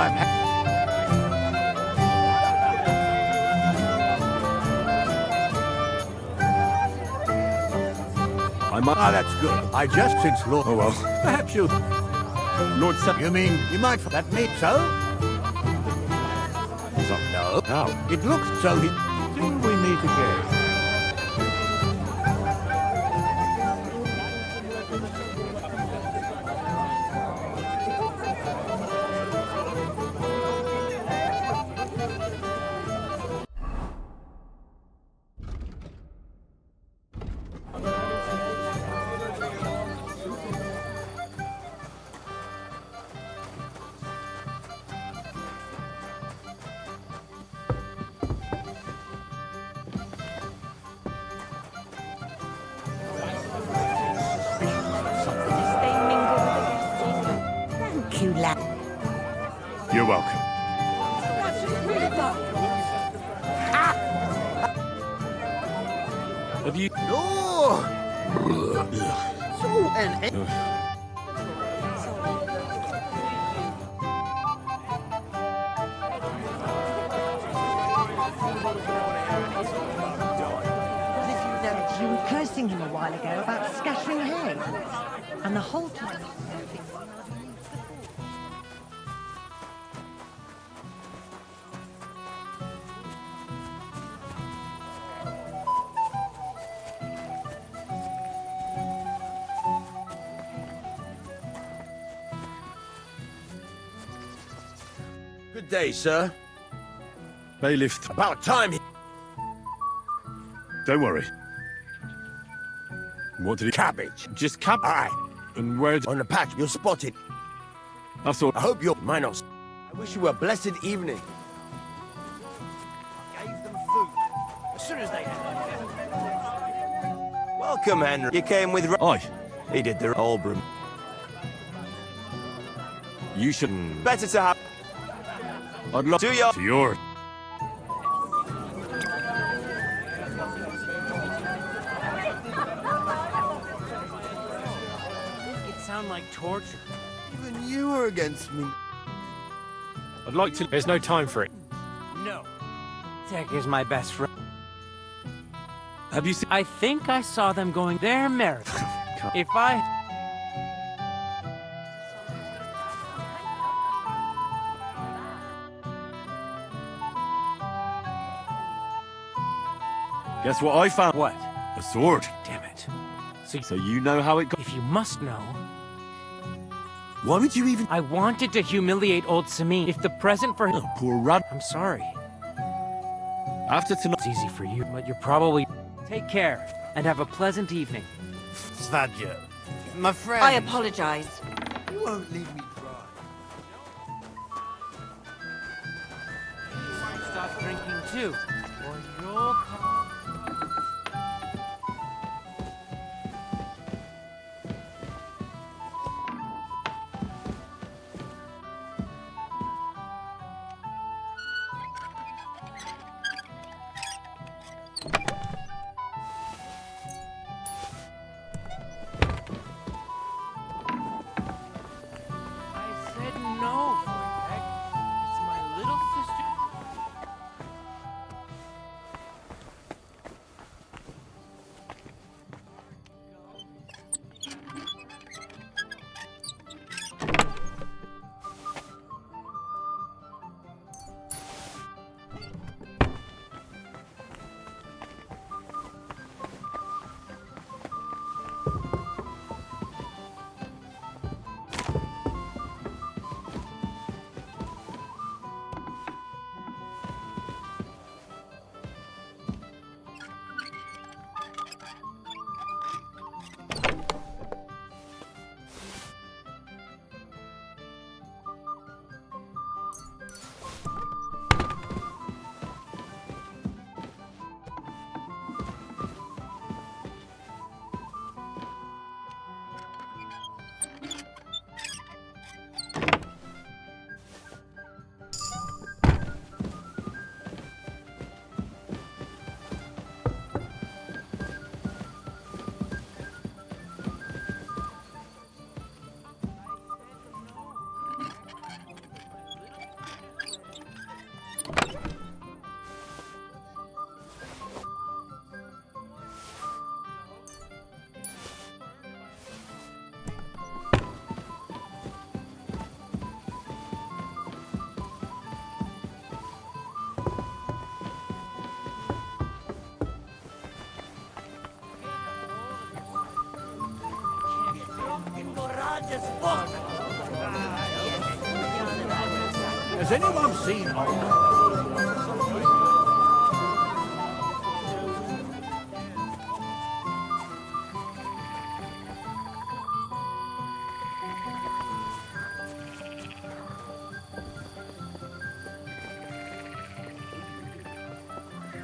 Speaker 4: might...
Speaker 5: Ah, that's good. I just since Lord...
Speaker 4: Oh, well.
Speaker 5: Perhaps you...
Speaker 4: Lord Sam...
Speaker 5: You mean you might... That meet so?
Speaker 4: So,
Speaker 5: No.
Speaker 4: how?
Speaker 5: It looks so he... Till we meet again.
Speaker 11: Thank you, lad.
Speaker 4: You're welcome. Have you...
Speaker 5: Oh! So, and...
Speaker 9: You were cursing him a while ago about scattering hay. And the whole time...
Speaker 5: Good day, sir.
Speaker 4: Bailiff...
Speaker 5: About time he...
Speaker 4: Don't worry. What did he...
Speaker 5: Cabbage.
Speaker 4: Just cabbage?
Speaker 5: Aye.
Speaker 4: And where...
Speaker 5: On the patch, you'll spot it.
Speaker 4: That's all...
Speaker 5: I hope you're... Minos. I wish you a blessed evening. Gave them food. As soon as they had... Welcome, Henry. You came with...
Speaker 4: Aye.
Speaker 5: He did the whole broom.
Speaker 4: You shouldn't...
Speaker 5: Better to have...
Speaker 4: I'd love...
Speaker 5: To your...
Speaker 4: To your...
Speaker 1: It sound like torture.
Speaker 3: Even you are against me.
Speaker 1: I'd like to... There's no time for it. No. Tech is my best friend.
Speaker 4: Have you seen...
Speaker 1: I think I saw them going their merry. If I...
Speaker 4: Guess what I found?
Speaker 1: What?
Speaker 4: A sword.
Speaker 1: Damn it.
Speaker 4: So you know how it goes?
Speaker 1: If you must know...
Speaker 4: Why would you even...
Speaker 1: I wanted to humiliate old Samin. If the present for...
Speaker 4: Oh, poor rat.
Speaker 1: I'm sorry.
Speaker 4: After tonight...
Speaker 1: It's easy for you, but you're probably... Take care, and have a pleasant evening.
Speaker 3: Svadja, my friend.
Speaker 2: I apologize.
Speaker 5: You won't leave me dry.
Speaker 1: Stop drinking too, or you'll come. I said no, Wojtek. It's my little sister.
Speaker 5: Has anyone seen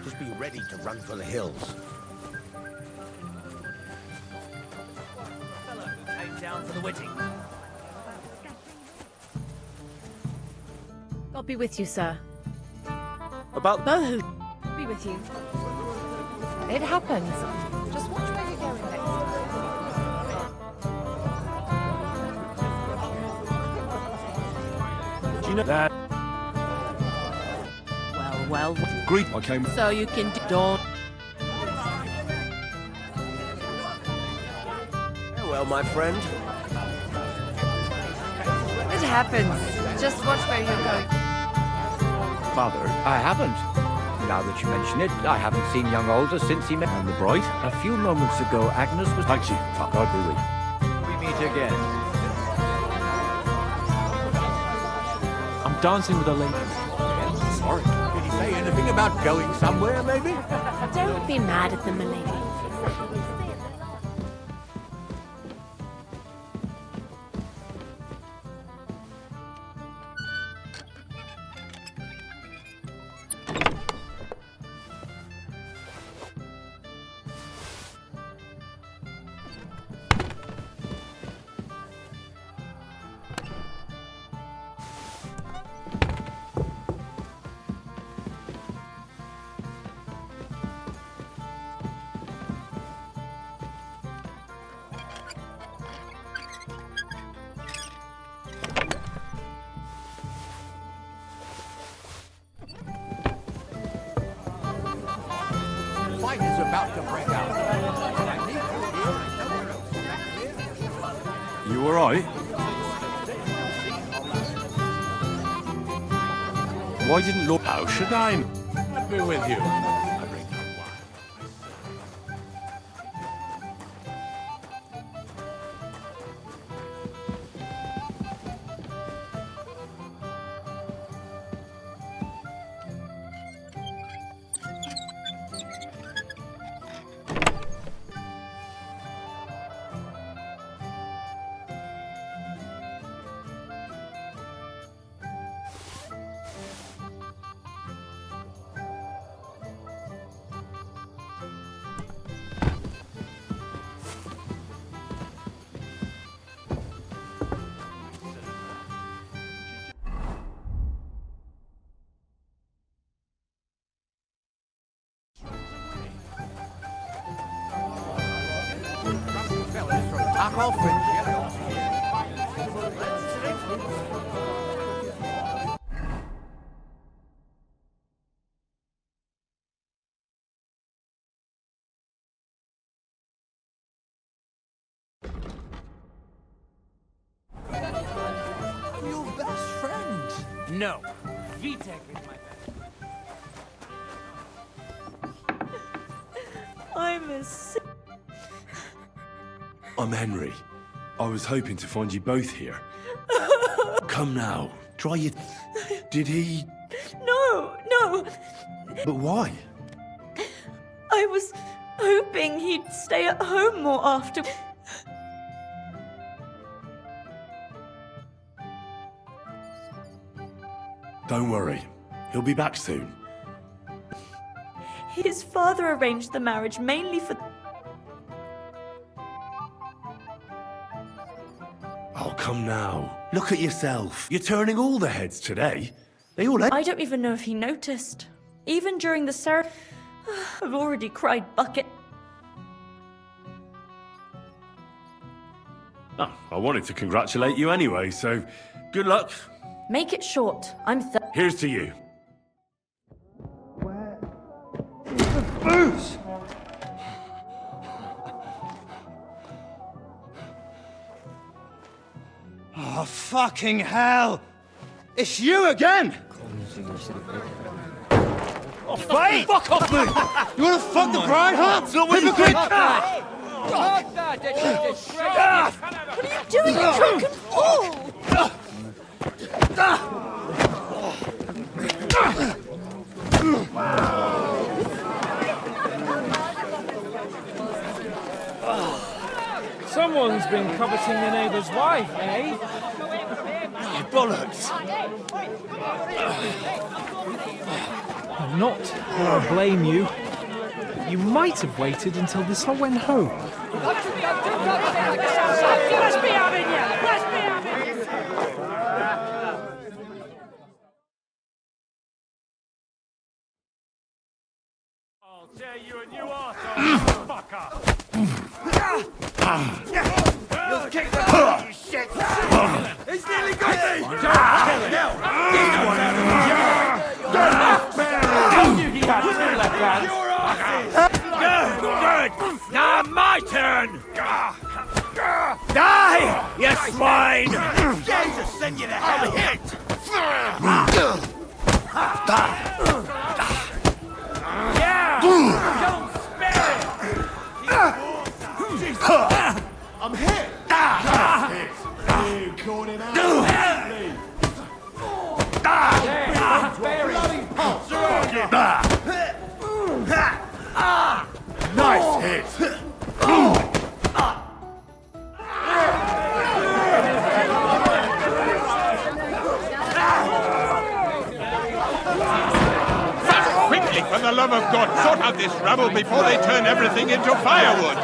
Speaker 9: Just be ready to run for the hills.
Speaker 12: Fellow who came down for the wedding.
Speaker 2: God be with you, sir.
Speaker 10: About
Speaker 2: Bohu be with you.
Speaker 14: It happens. Just watch where you're going next.
Speaker 4: Do you know that?
Speaker 15: Well,
Speaker 4: Greet. I came.
Speaker 15: so you can don't.
Speaker 10: Farewell, my friend.
Speaker 14: It happens. Just watch where you're going.
Speaker 18: Father, I haven't. Now that you mention it, I haven't seen young Alder since he met.
Speaker 4: And the bride?
Speaker 18: A few moments ago, Agnes was.
Speaker 4: Thank you.
Speaker 18: God be with you. We meet again.
Speaker 6: I'm dancing with a lady.
Speaker 5: Sorry. Did he say anything about going somewhere, maybe?
Speaker 2: Don't be mad at them, milady.
Speaker 5: Fight is about to break out.
Speaker 4: You all right? Why didn't Lord... How should I?
Speaker 5: I'll be with you. Back off it.
Speaker 1: Your best friend? No. Vitek is my best.
Speaker 2: I'm a sick.
Speaker 4: I'm Henry. I was hoping to find you both here. Come now. Try your... Did he...
Speaker 2: No.
Speaker 4: But why?
Speaker 2: I was hoping he'd stay at home more after.
Speaker 4: Don't worry. He'll be back soon.
Speaker 2: His father arranged the marriage mainly for.
Speaker 4: Oh, come now. Look at yourself. You're turning all the heads today. They all...
Speaker 2: I don't even know if he noticed. Even during the ceremony, I've already cried bucket.
Speaker 4: Oh, I wanted to congratulate you anyway, so good luck.
Speaker 2: Make it short. I'm
Speaker 4: Here's to you.
Speaker 18: Booze! Oh, fucking hell! It's you again! Oh, fight! Fuck off me! You wanna fuck the bride, huh?
Speaker 5: It's not what you think!
Speaker 18: What
Speaker 2: What are you doing, you drunken fool?
Speaker 18: Someone's been coveting the neighbour's wife, eh?
Speaker 5: Bollocks!
Speaker 18: I'm not going to blame you. You might have waited until this all went home.
Speaker 7: I'll tear you a new arsehole, fucker!
Speaker 5: You'll kick the butt, you shit! He's nearly got me! Don't kill him!
Speaker 1: I knew he had two left hands.
Speaker 5: Good! Now my turn! Die, you swine! Jesus, send you to hell! Hit! Yeah! Don't spare it! I'm hit! You caught him out! Nice hit!
Speaker 17: Quickly, for the love of God, sort out this rabble before they turn everything into firewood!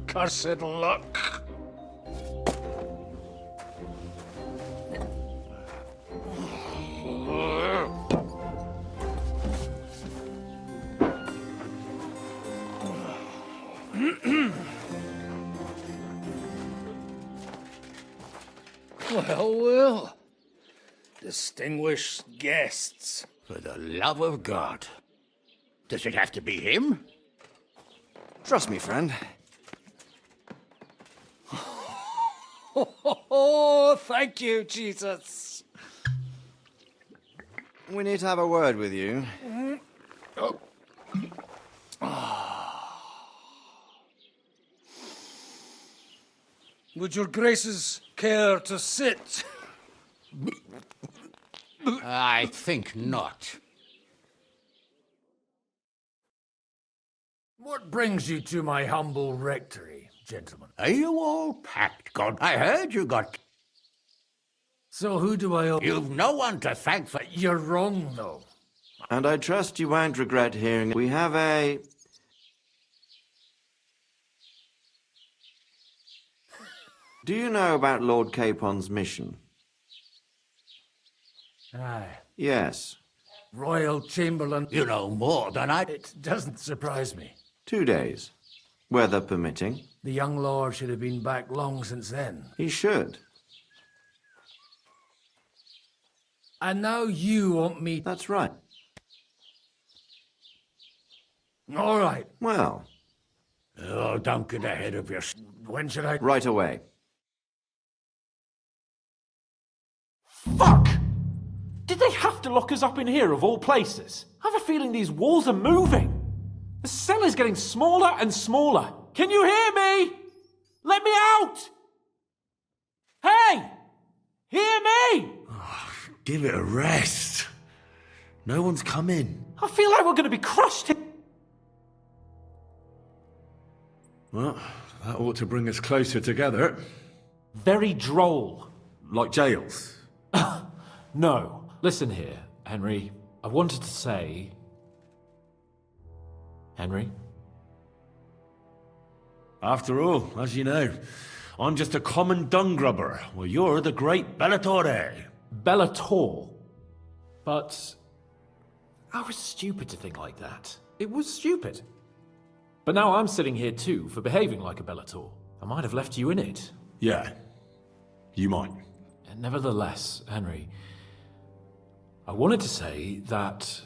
Speaker 17: Cursed luck.
Speaker 5: Well. Distinguished guests.
Speaker 17: For the love of God. Does it have to be him?
Speaker 10: Trust me, friend.
Speaker 19: Oh, thank you, Jesus.
Speaker 10: We need to have a word with you.
Speaker 19: Would your graces care to sit?
Speaker 17: I think not.
Speaker 19: What brings you to my humble rectory, gentlemen?
Speaker 17: Are you all packed, God? I heard you got...
Speaker 19: So who do I owe?
Speaker 17: You've no one to thank for...
Speaker 19: You're wrong, though.
Speaker 10: And I trust you won't regret hearing we have a... Do you know about Lord Capon's mission?
Speaker 19: Aye.
Speaker 10: Yes.
Speaker 19: Royal Chamberlain.
Speaker 17: You know more than I...
Speaker 19: It doesn't surprise me.
Speaker 10: 2 days. Weather permitting.
Speaker 19: The young lord should have been back long since then.
Speaker 10: He should.
Speaker 19: And now you want me...
Speaker 10: That's right.
Speaker 19: All right.
Speaker 10: Well.
Speaker 17: Oh, don't get ahead of your...
Speaker 19: When should I...
Speaker 10: Right away.
Speaker 6: Fuck! Did they have to lock us up in here, of all places? I have a feeling these walls are moving. The cell is getting smaller and smaller. Can you hear me? Let me out! Hey! Hear me!
Speaker 4: Give it a rest. No one's come in.
Speaker 6: I feel like we're going to be crushed here.
Speaker 4: Well, that ought to bring us closer together.
Speaker 6: Very droll.
Speaker 4: Like jails.
Speaker 6: No. Listen here, Henry. I wanted to say... Henry?
Speaker 4: After all, as you know, I'm just a common dung grubber, while you're the great Bellatore.
Speaker 6: Bellator? But... I was stupid to think like that. It was stupid. But now I'm sitting here too, for behaving like a Bellator. I might have left you in it.
Speaker 4: Yeah. You might.
Speaker 6: And nevertheless, Henry... I wanted to say that...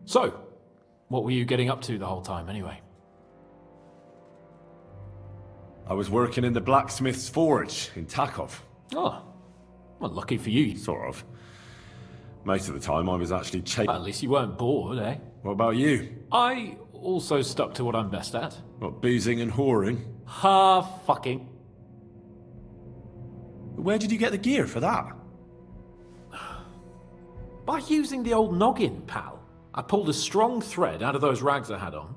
Speaker 6: So, what were you getting up to the whole time, anyway?
Speaker 4: I was working in the blacksmith's forge in Takov.
Speaker 6: Oh, well, lucky for you.
Speaker 4: Sort of. Most of the time I was actually
Speaker 6: Well, at least you weren't bored, eh?
Speaker 4: What about you?
Speaker 6: I also stuck to what I'm best at.
Speaker 4: What, boozing and whoring?
Speaker 6: Fucking.
Speaker 4: Where did you get the gear for that?
Speaker 6: By using the old noggin, pal. I pulled a strong thread out of those rags I had on,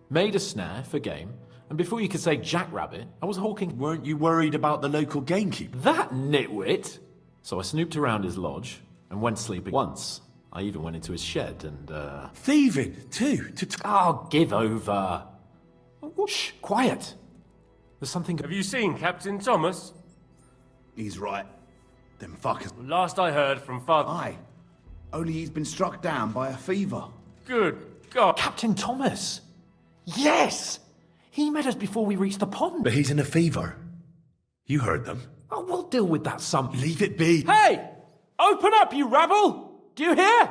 Speaker 6: made a snare for game, and before you could say jackrabbit, I was hawking...
Speaker 4: Weren't you worried about the local gamekeeper?
Speaker 6: That nitwit! So I snooped around his lodge and went sleeping. Once, I even went into his shed and,
Speaker 4: Thieving, too?
Speaker 6: Oh, give over. Oh, shh, quiet. There's something...
Speaker 7: Have you seen Captain Thomas?
Speaker 5: He's right. Them fuckers.
Speaker 7: Last I heard from Father...
Speaker 5: Aye. Only he's been struck down by a fever.
Speaker 7: Good God.
Speaker 6: Captain Thomas! Yes! He met us before we reached the pond.
Speaker 4: But he's in a fever. You heard them.
Speaker 6: Oh, we'll deal with that some...
Speaker 4: Leave it be.
Speaker 6: Hey! Open up, you rabble! Do you hear?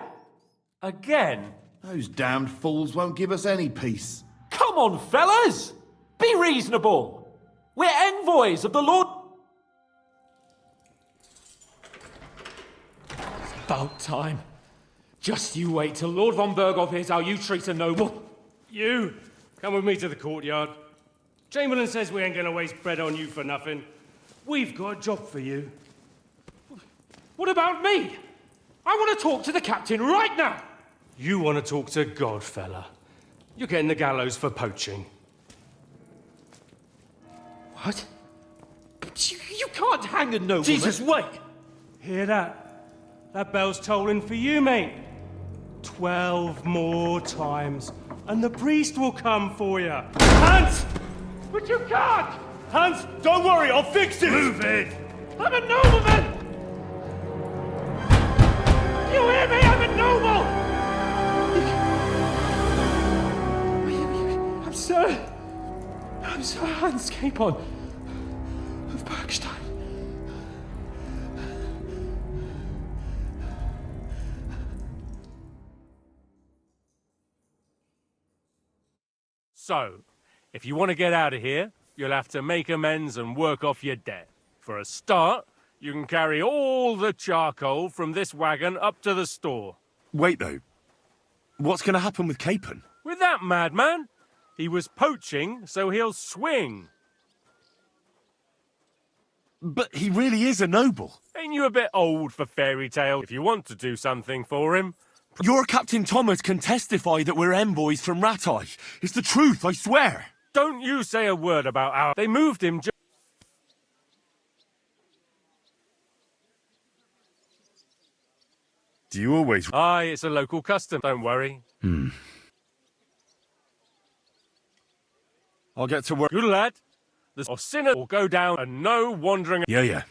Speaker 7: Again?
Speaker 5: Those damned fools won't give us any peace.
Speaker 6: Come on, fellas! Be reasonable! We're envoys of the Lord...
Speaker 20: It's about time. Just you wait till Lord von Berghoff hears how you treat a noble.
Speaker 7: You, come with me to the courtyard. Chamberlain says we ain't gonna waste bread on you for nothing. We've got a job for you.
Speaker 20: What about me? I want to talk to the captain right now.
Speaker 7: You want to talk to God, fella. You're getting the gallows for poaching.
Speaker 20: What? But you can't hang a nobleman.
Speaker 7: Jesus, wait! Hear that? That bell's tolling for you, mate. 12 more times, and the priest will come for you. Hans!
Speaker 20: But you can't!
Speaker 7: Hans, don't worry, I'll fix it! Move it!
Speaker 20: I'm a nobleman! You hear me? I'm a noble! I'm Sir Hans Capon of Bergstein.
Speaker 21: So, if you want to get out of here, you'll have to make amends and work off your debt. For a start, you can carry all the charcoal from this wagon up to the store.
Speaker 4: Wait, though. What's going to happen with Capon?
Speaker 21: With that madman? He was poaching, so he'll swing.
Speaker 4: But he really is a noble.
Speaker 21: Ain't you a bit old for fairy tales? If you want to do something for him...
Speaker 4: Your Captain Thomas can testify that we're envoys from Ratai. It's the truth, I swear.
Speaker 21: Don't you say a word about our... They moved him just...
Speaker 4: Do you always...
Speaker 21: Aye, it's a local custom, don't worry.
Speaker 4: I'll get to work.
Speaker 21: Good lad. The sinner will go down and no wandering...
Speaker 4: Yeah.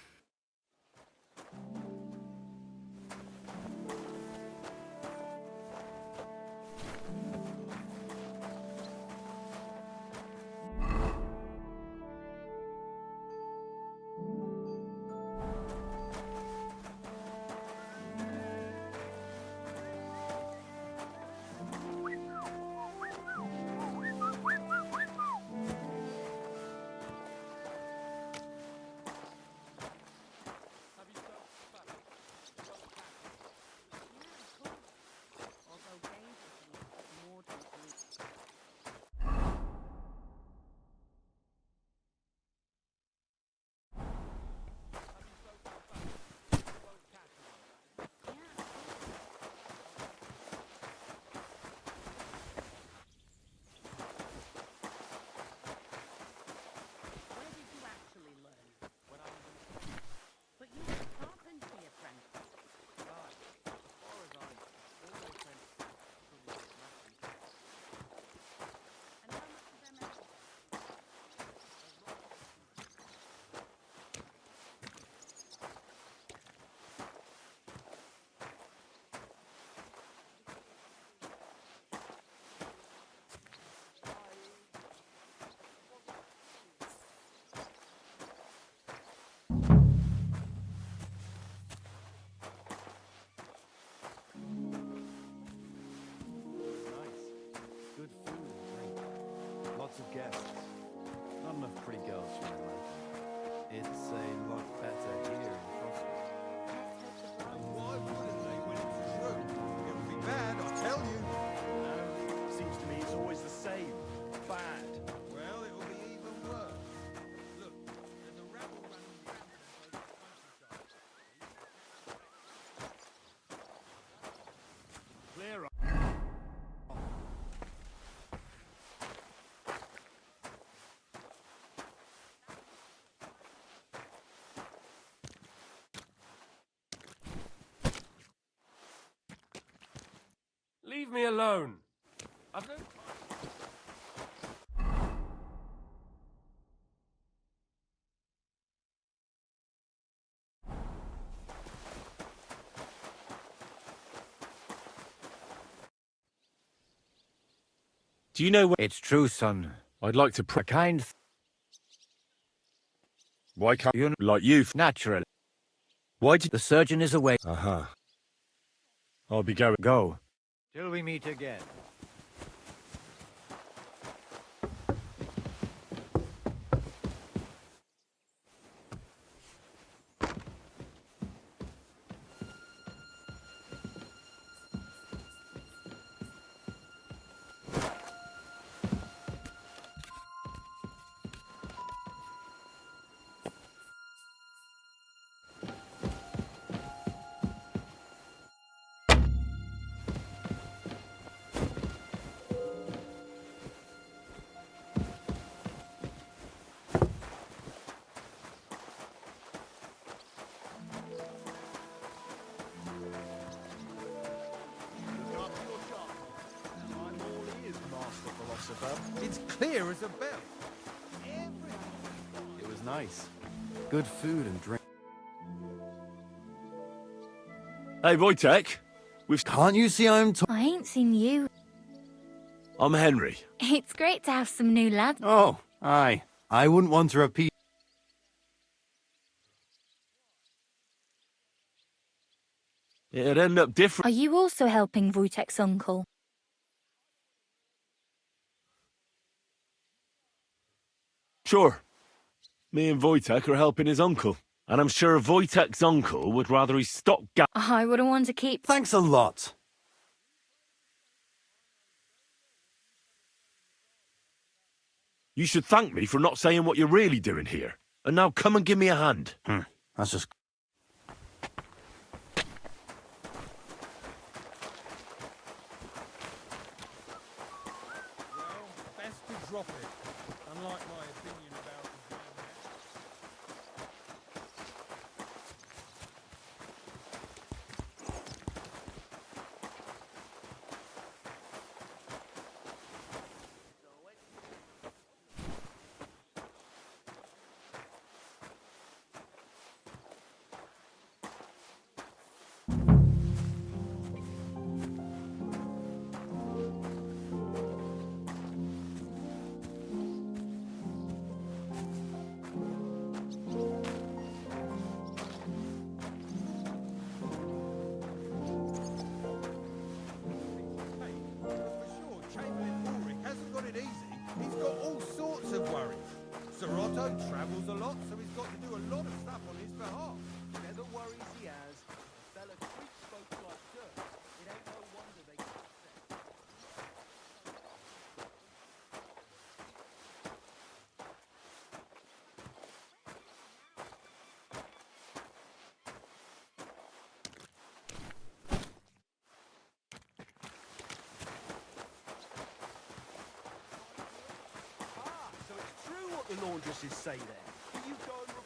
Speaker 3: Of guests. Not enough pretty girls for my liking. It's a lot better here in Frostwood. And why wouldn't they when it's true? It would be bad, I tell you. No, seems to me it's always the same. Bad. Well, it will be even worse. Look, there's a rabble running rampant over the countryside. Clear up.
Speaker 21: Leave me alone. I've no...
Speaker 4: Do you know where...
Speaker 16: It's true, son.
Speaker 4: I'd like to
Speaker 16: A kind...
Speaker 4: Why can't you... Like you...
Speaker 16: Naturally.
Speaker 4: Why did...
Speaker 16: The surgeon is away.
Speaker 4: Uh-huh. I'll be going...
Speaker 16: Go. Till we meet again.
Speaker 3: It's clear as a bell. It was nice. Good food and drink.
Speaker 4: Hey, Wojtek.
Speaker 3: Can't you see I'm...
Speaker 13: I ain't seen you.
Speaker 4: I'm Henry.
Speaker 13: It's great to have some new lads.
Speaker 3: Oh, aye. I wouldn't want to repeat.
Speaker 4: It'd end up different.
Speaker 13: Are you also helping Wojtek's uncle?
Speaker 4: Sure. Me and Wojtek are helping his uncle. And I'm sure Wojtek's uncle would rather he stopped
Speaker 13: I wouldn't want to keep...
Speaker 3: Thanks a lot.
Speaker 4: You should thank me for not saying what you're really doing here. And now come and give me a hand.
Speaker 3: That's just...
Speaker 8: Best to drop it, unlike my opinion about the
Speaker 3: travels a lot, so he's got to do a lot of stuff on his behalf. Never worries he has. The fella treats folks like dirt. It ain't no wonder they get upset.
Speaker 10: So it's true what the laundresses say there. Will you go and report?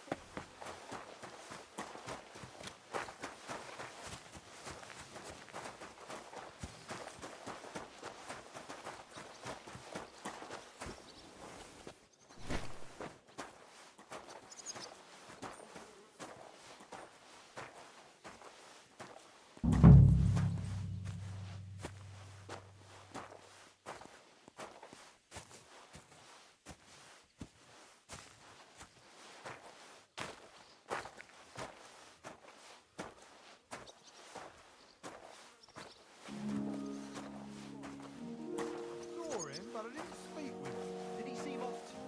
Speaker 3: Saw him, but I didn't speak with him. Did he seem off to you?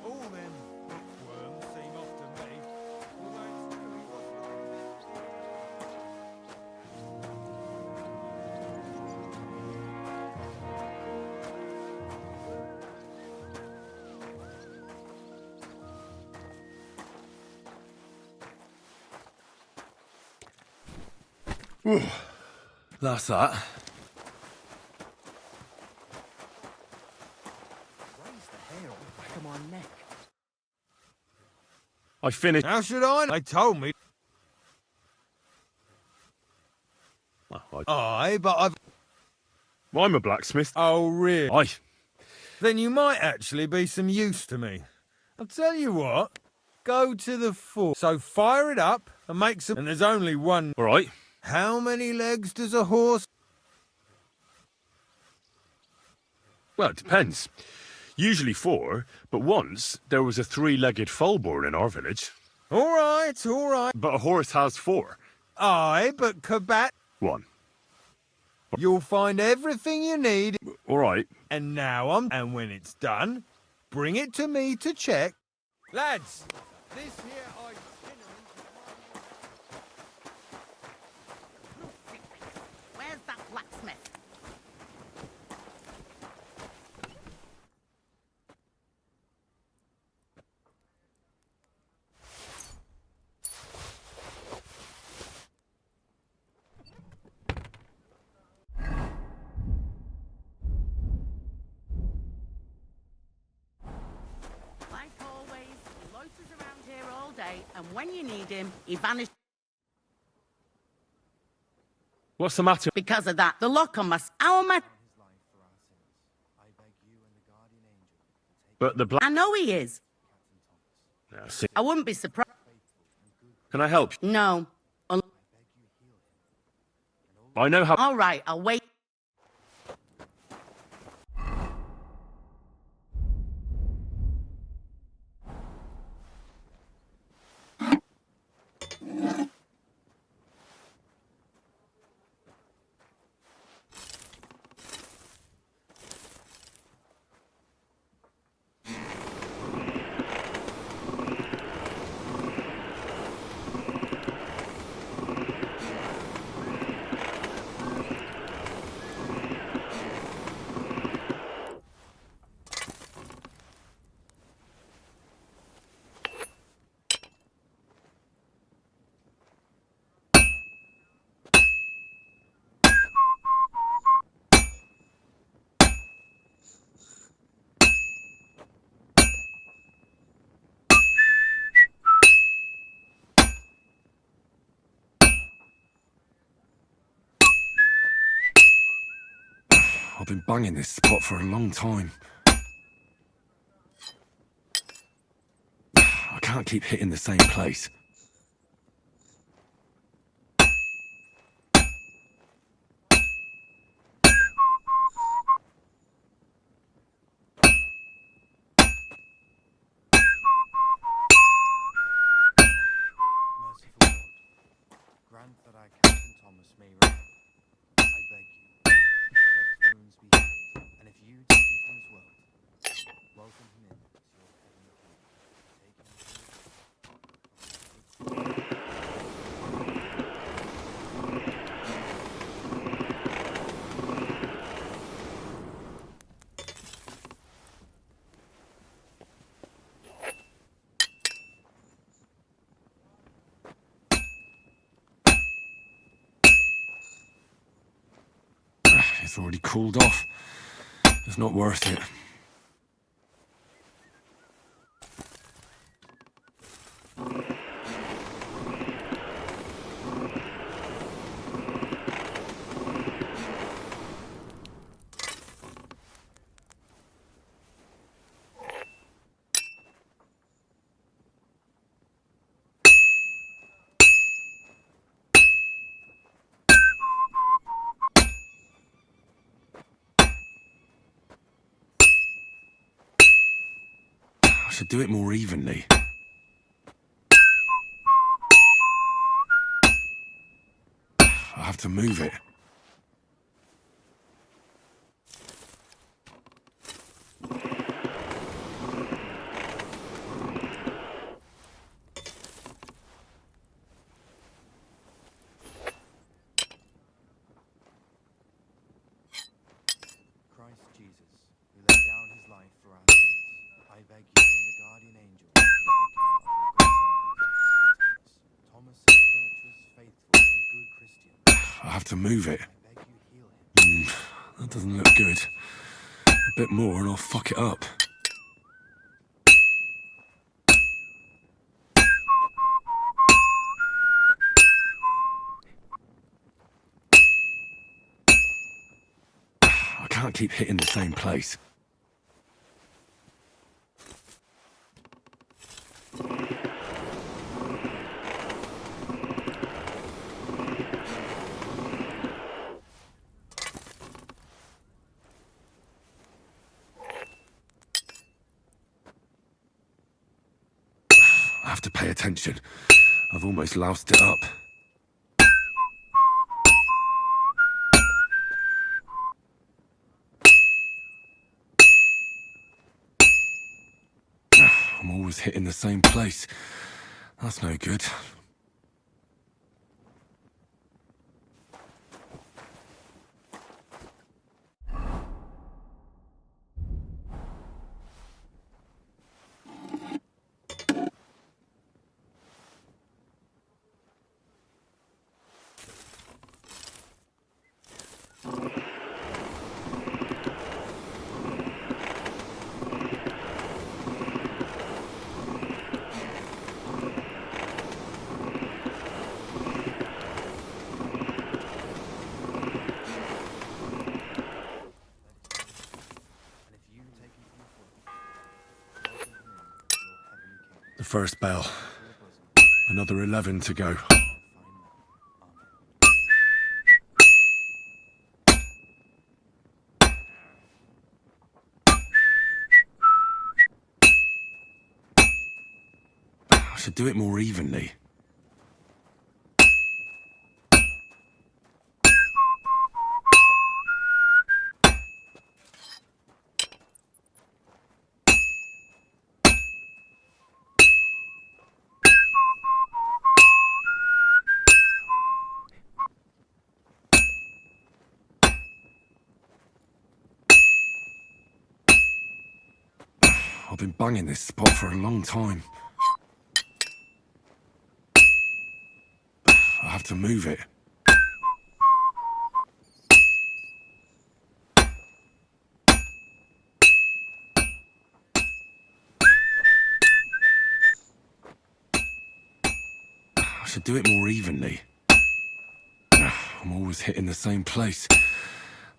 Speaker 3: All them bookworms seem off to me. Although it's true he was
Speaker 4: That's that.
Speaker 10: Raise the hair on the back of my neck.
Speaker 4: I finished.
Speaker 3: How should I know? They told me. Aye, but I've...
Speaker 4: Well, I'm a blacksmith.
Speaker 3: Oh, really?
Speaker 4: Aye.
Speaker 3: Then you might actually be some use to me. I'll tell you what. Go to the fort. So fire it up and make some... And there's only one...
Speaker 4: All right.
Speaker 3: How many legs does a horse...
Speaker 4: Well, it depends. Usually 4, but once there was a 3-legged foal born in our village.
Speaker 3: All right, all right.
Speaker 4: But a horse has 4.
Speaker 3: Aye, but Kabat...
Speaker 4: 1.
Speaker 3: You'll find everything you need.
Speaker 4: All right.
Speaker 3: And now And when it's done, bring it to me to check. Lads, this here
Speaker 15: Where's that blacksmith? Like always, he loiters around here all day, and when you need him, he vanishes.
Speaker 4: What's the matter?
Speaker 15: Because of that, the lock on my...
Speaker 4: But the black...
Speaker 15: I know he is.
Speaker 4: Yeah, see.
Speaker 15: I wouldn't be surprised.
Speaker 4: Can I help you?
Speaker 15: No.
Speaker 4: I know how...
Speaker 15: All right, I'll wait.
Speaker 4: I've been banging this spot for a long time. I can't keep hitting the same place.
Speaker 3: Merciful God, grant that our Captain Thomas may recover. I beg you, let his wounds be healed, and if you take him from this world, welcome him in to your heavenly kingdom. Take him
Speaker 4: It's already cooled off. It's not worth it. I should do it more evenly. I have to move it.
Speaker 3: Christ Jesus, who laid down his life for our sins, I beg you and the guardian angel to take care of your good servant, Thomas. Thomas is a virtuous, faithful, and good Christian.
Speaker 4: I have to move it.
Speaker 3: I beg you heal him.
Speaker 4: That doesn't look good. A bit more and I'll fuck it up. I can't keep hitting the same place. I have to pay attention. I've almost loused it up. I'm always hitting the same place. That's no good. The first bell. Another 11 to go. I should do it more evenly. I've been banging this spot for a long time. I have to move it. I should do it more evenly. I'm always hitting the same place.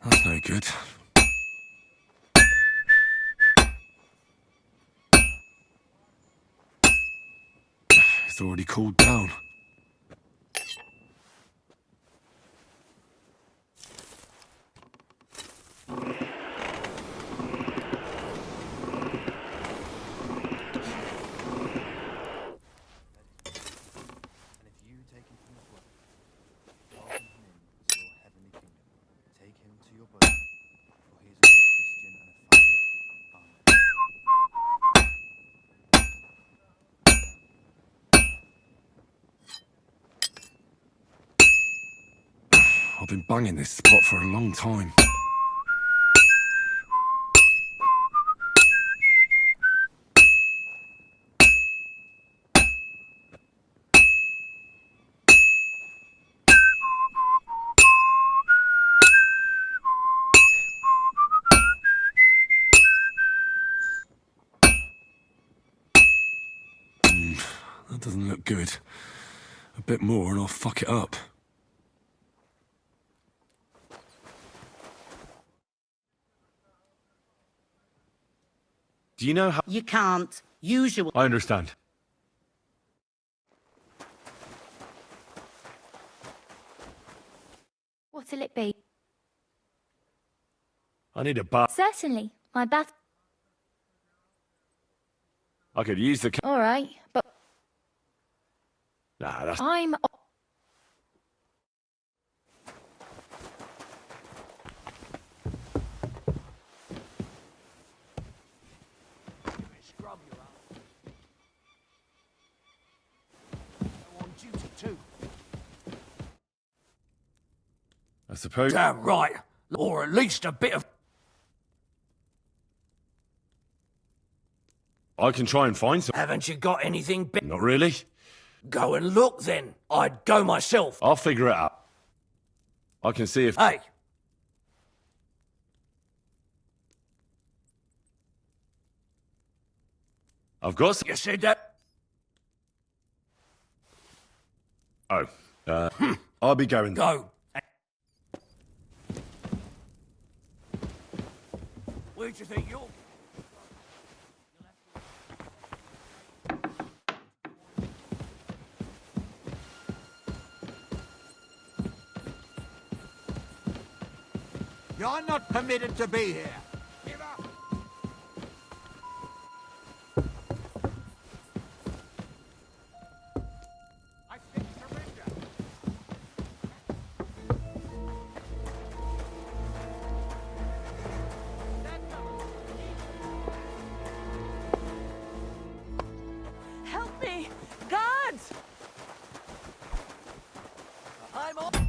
Speaker 4: That's no good. must have already cooled down. I've been banging this spot for a long time. That doesn't look good. A bit more and I'll fuck it up. Do you know how...
Speaker 15: You can't. Usual.
Speaker 4: I understand.
Speaker 13: What'll it be?
Speaker 4: I need a bath.
Speaker 13: Certainly. My bath.
Speaker 4: I could use the...
Speaker 13: All right, but
Speaker 4: Nah, that's...
Speaker 13: I'm.
Speaker 4: I suppose...
Speaker 5: Damn right. Or at least a bit of...
Speaker 4: I can try and find some...
Speaker 5: Haven't you got anything big?
Speaker 4: Not really.
Speaker 5: Go and look then. I'd go myself.
Speaker 4: I'll figure it out. I can see if...
Speaker 5: Hey.
Speaker 4: I've got some...
Speaker 5: You said that?
Speaker 4: Oh. I'll be going...
Speaker 5: Go. Where do you think you're...
Speaker 11: You're not permitted to be here. Give up. I said surrender.
Speaker 2: Help me! Guards!
Speaker 5: I'm on them.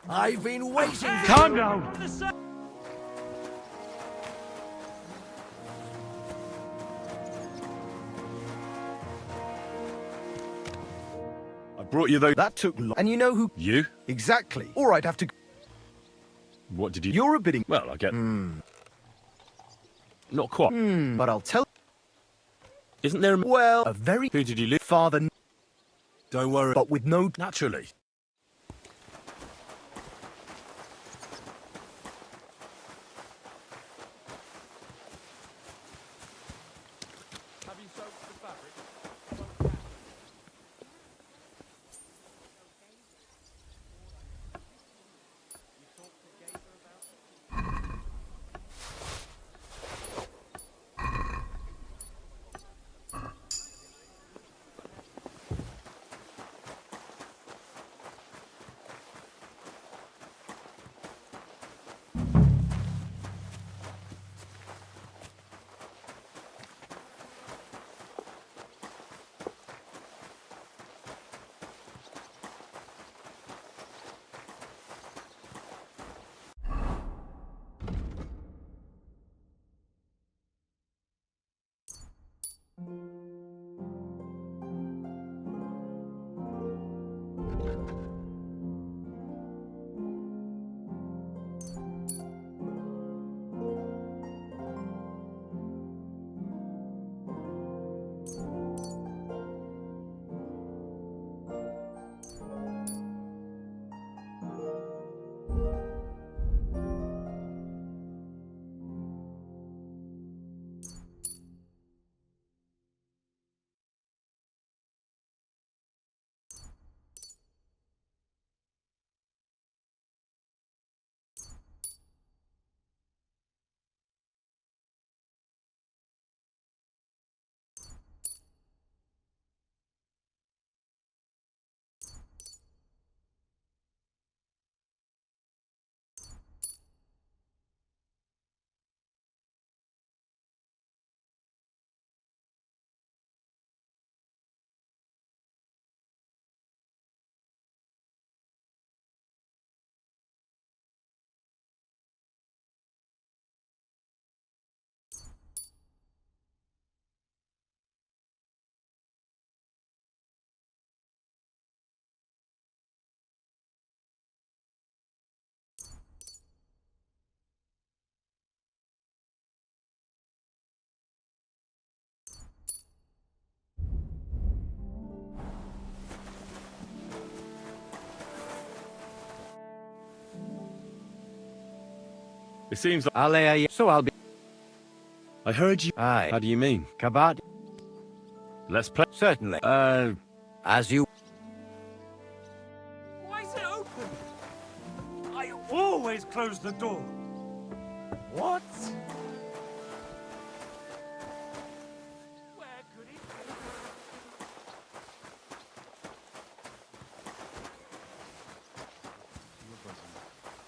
Speaker 5: I've been waiting for
Speaker 4: Calm
Speaker 5: you.
Speaker 4: down! I brought you those...
Speaker 10: That took long. And you know who...
Speaker 4: You?
Speaker 10: Exactly. Or I'd have to...
Speaker 4: What did you...
Speaker 10: You're a bidding...
Speaker 4: Well, I get... Not quite.
Speaker 10: But I'll tell...
Speaker 4: Isn't there a...
Speaker 10: Well, a very...
Speaker 4: Who did you lose?
Speaker 10: Father...
Speaker 4: Don't worry.
Speaker 10: But with no...
Speaker 4: Naturally. It seems like...
Speaker 16: I'll be...
Speaker 4: I heard you...
Speaker 16: Aye.
Speaker 4: How do you mean?
Speaker 16: Kabat?
Speaker 4: Let's play...
Speaker 16: Certainly. As you...
Speaker 7: Why is it open? I always close the door. What? Where could it be?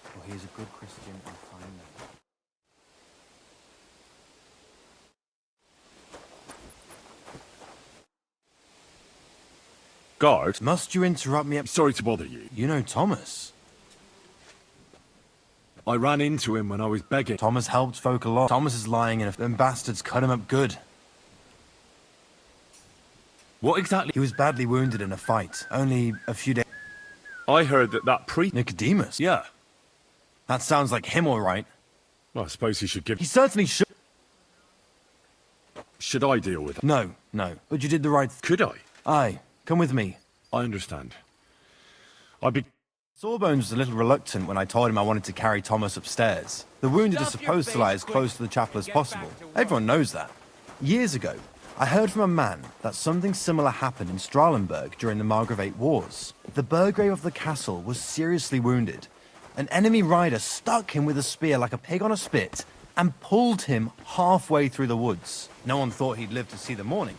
Speaker 18: For he is a good Christian and fine man.
Speaker 4: Guard?
Speaker 10: Must you interrupt me?
Speaker 4: Sorry to bother you.
Speaker 10: You know Thomas.
Speaker 4: I ran into him when I was begging.
Speaker 10: Thomas helped folk a lot. Thomas is lying and them bastards cut him up good.
Speaker 4: What exactly?
Speaker 10: He was badly wounded in a fight, only a few days...
Speaker 4: I heard that priest...
Speaker 10: Nicodemus?
Speaker 4: Yeah.
Speaker 10: That sounds like him, all right.
Speaker 4: Well, I suppose he should give...
Speaker 10: He certainly should...
Speaker 4: Should I deal with it?
Speaker 10: No. But you did the right...
Speaker 4: Could I?
Speaker 10: Aye. Come with me.
Speaker 4: I understand. I'd be...
Speaker 10: Sawbones was a little reluctant when I told him I wanted to carry Thomas upstairs. The wounded are supposed to lie as close to the chapel as possible. Everyone knows that. Years ago, I heard from a man that something similar happened in Strahlenberg during the Margravate Wars. The Burgrave of the castle was seriously wounded. An enemy rider stuck him with a spear like a pig on a spit and pulled him halfway through the woods. No one thought he'd live to see the morning.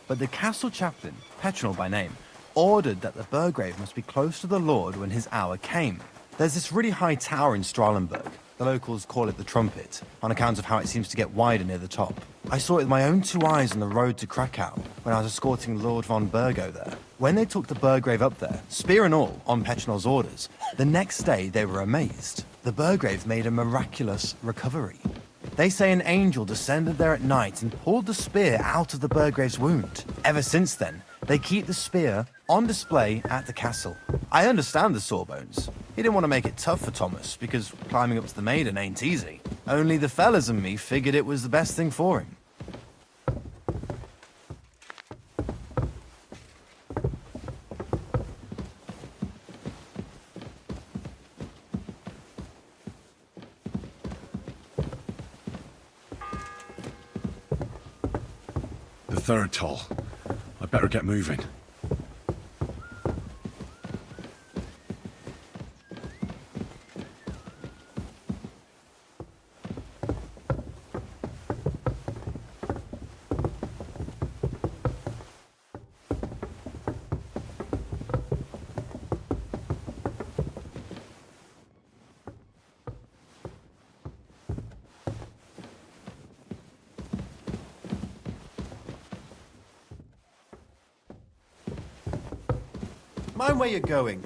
Speaker 10: But the castle chaplain, Petronel by name, ordered that the Burgrave must be close to the Lord when his hour came. There's this really high tower in Strahlenberg. The locals call it the Trumpet, on account of how it seems to get wider near the top. I saw it with my own 2 eyes on the road to Krakow when I was escorting Lord von Burgo there. When they took the Burgrave up there, spear and all, on Petronel's orders, the next day they were amazed. The Burgrave made a miraculous recovery. They say an angel descended there at night and pulled the spear out of the Burgrave's wound. Ever since then, they keep the spear on display at the castle. I understand the Sawbones. He didn't want to make it tough for Thomas, because climbing up to the maiden ain't easy. Only the fellas and me figured it was the best thing for him.
Speaker 4: The third toll. I better get moving.
Speaker 10: Mind where you're going.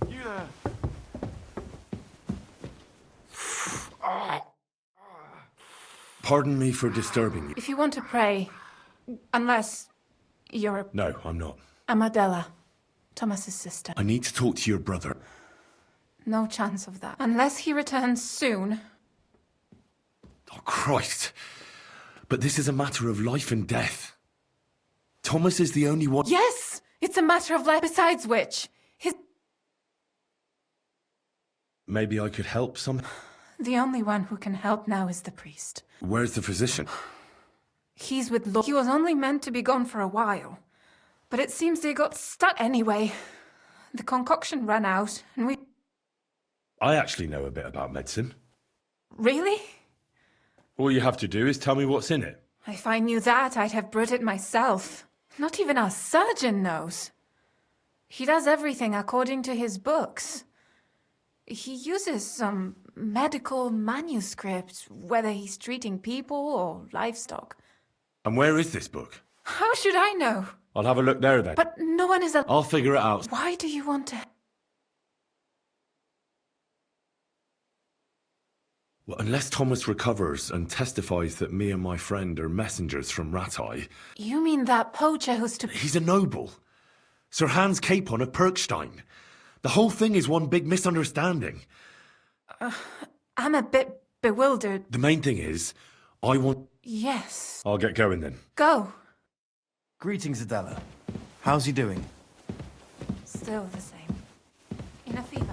Speaker 4: You there? Pardon me for disturbing you.
Speaker 9: If you want to pray, unless you're a...
Speaker 4: No, I'm not.
Speaker 9: I'm Adela, Thomas's sister.
Speaker 4: I need to talk to your brother.
Speaker 9: No chance of that. Unless he returns soon.
Speaker 4: Oh, Christ. But this is a matter of life and death. Thomas is the only one...
Speaker 9: Yes! It's a matter of life. Besides which, his...
Speaker 4: Maybe I could help some...
Speaker 9: The only one who can help now is the priest.
Speaker 4: Where's the physician?
Speaker 9: He's with Lord. He was only meant to be gone for a while. But it seems they got stuck anyway. The concoction ran out, and we...
Speaker 4: I actually know a bit about medicine.
Speaker 9: Really?
Speaker 4: All you have to do is tell me what's in it.
Speaker 9: If I knew that, I'd have brewed it myself. Not even our surgeon knows. He does everything according to his books. He uses some medical manuscript, whether he's treating people or livestock.
Speaker 4: And where is this book?
Speaker 9: How should I know?
Speaker 4: I'll have a look there then.
Speaker 9: But no one is...
Speaker 4: I'll figure it out.
Speaker 9: Why do you want to...
Speaker 4: Well, unless Thomas recovers and testifies that me and my friend are messengers from Rattay...
Speaker 9: You mean that poacher who's to...
Speaker 4: He's a noble. Sir Hans Capon of Perkstein. The whole thing is one big misunderstanding.
Speaker 9: I'm a bit bewildered.
Speaker 4: The main thing is, I want...
Speaker 9: Yes.
Speaker 4: I'll get going then.
Speaker 9: Go.
Speaker 10: Greetings, Adela. How's he doing?
Speaker 9: Still the same. In a fever.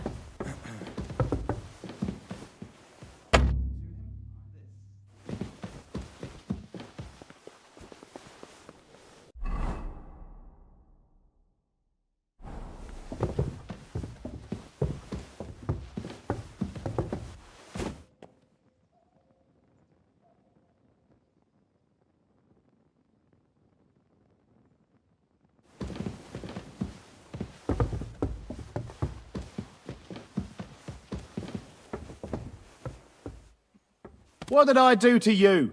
Speaker 12: What did I do to you?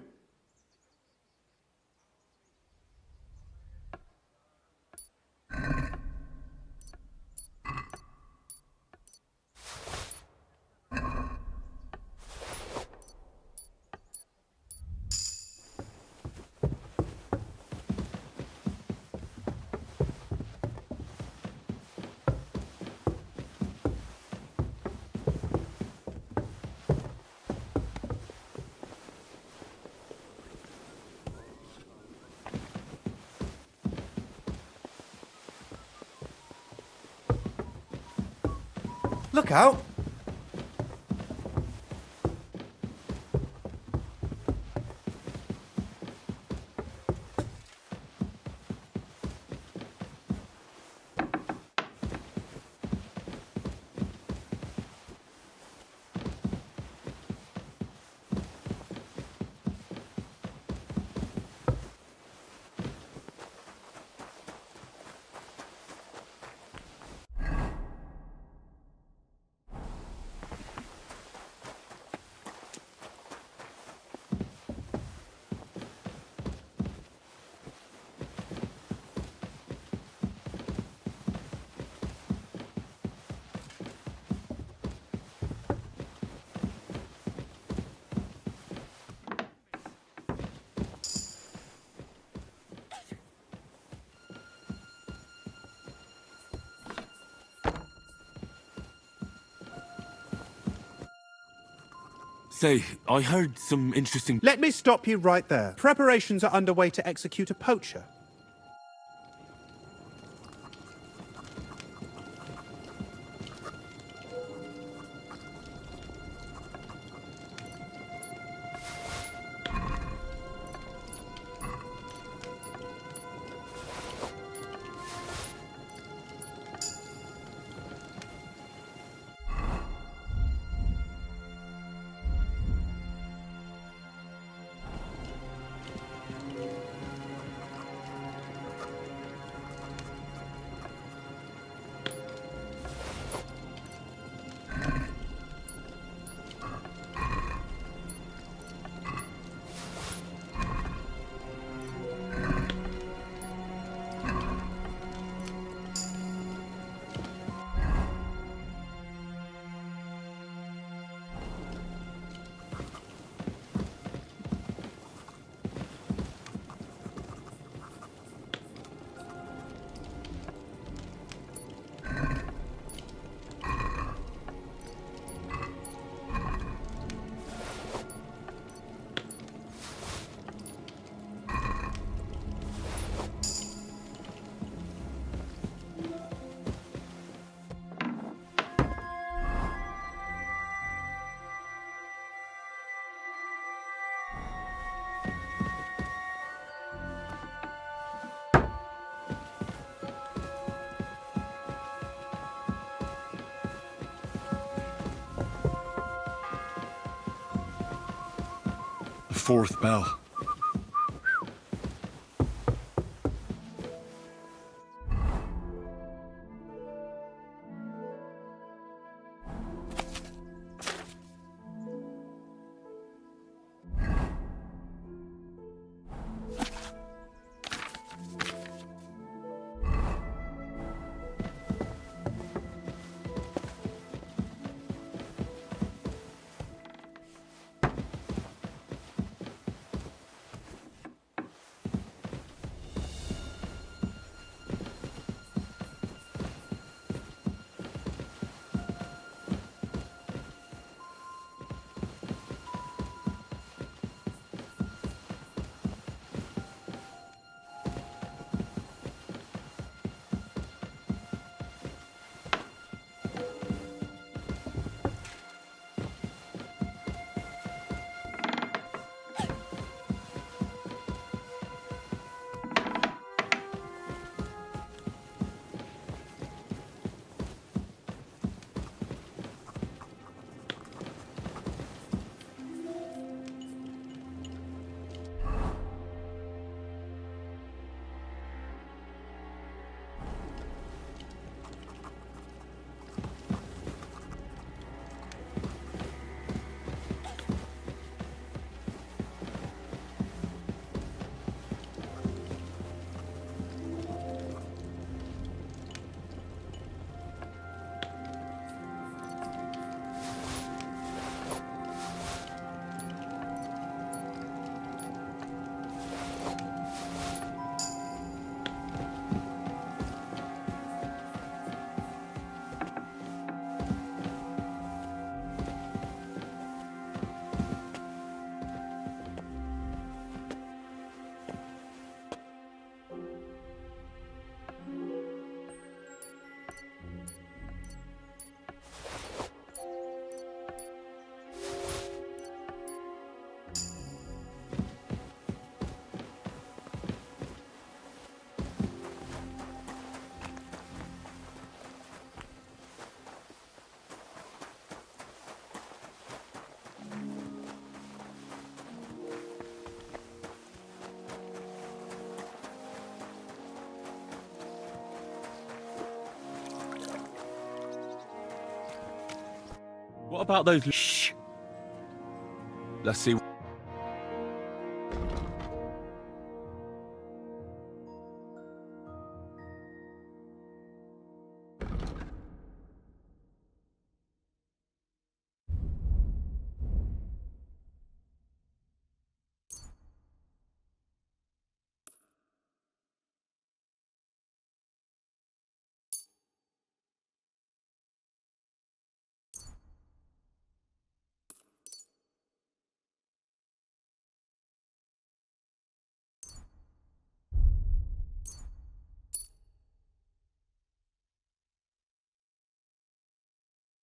Speaker 10: Look out!
Speaker 4: Say, I heard some interesting...
Speaker 22: Let me stop you right there. Preparations are underway to execute a poacher.
Speaker 4: Fourth bell. What about those... Shh! Let's see...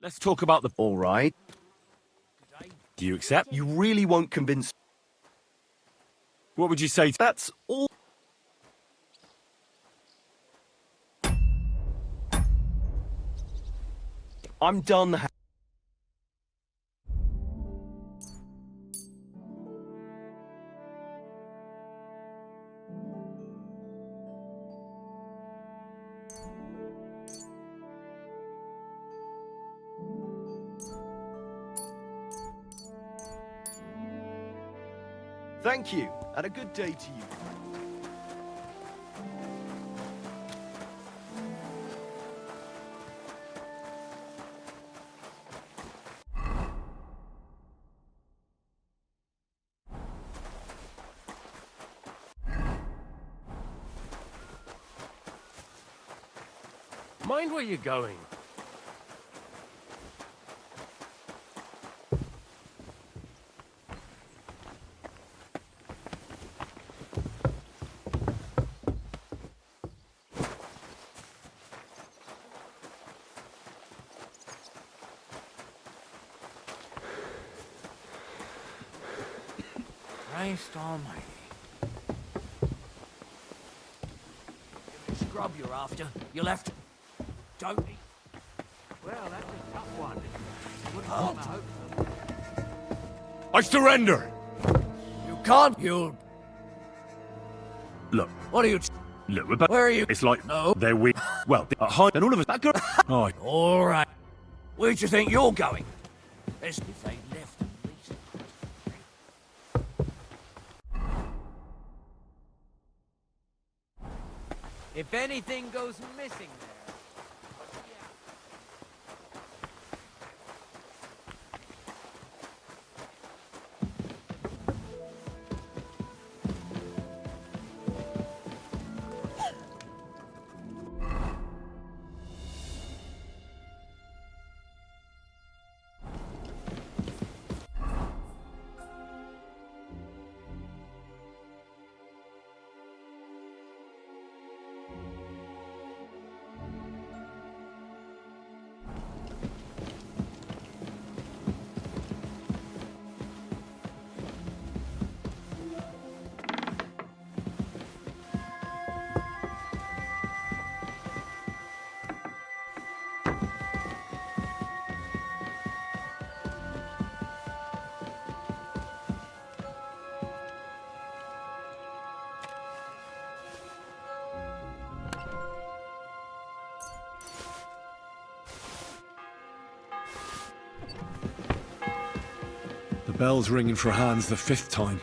Speaker 4: Let's talk about the...
Speaker 1: All right.
Speaker 4: Do you accept?
Speaker 1: You really won't convince...
Speaker 4: What would you say?
Speaker 1: That's all... I'm done. Thank you, and a good day to you.
Speaker 21: Mind where you're going.
Speaker 16: Christ almighty. Scrub you're after. You left. Don't eat. Well, that's a tough one.
Speaker 4: I surrender!
Speaker 16: You can't. You'll...
Speaker 4: Look.
Speaker 16: What are you...
Speaker 4: Look, we're back.
Speaker 16: Where are you?
Speaker 4: It's like...
Speaker 16: No.
Speaker 4: They're weak. Well, at high, and all of us... That girl... Oh,
Speaker 16: All right. Where do you think you're going? There's... If they left at least... If anything goes missing there...
Speaker 4: The bell's ringing for Hans the 5th time.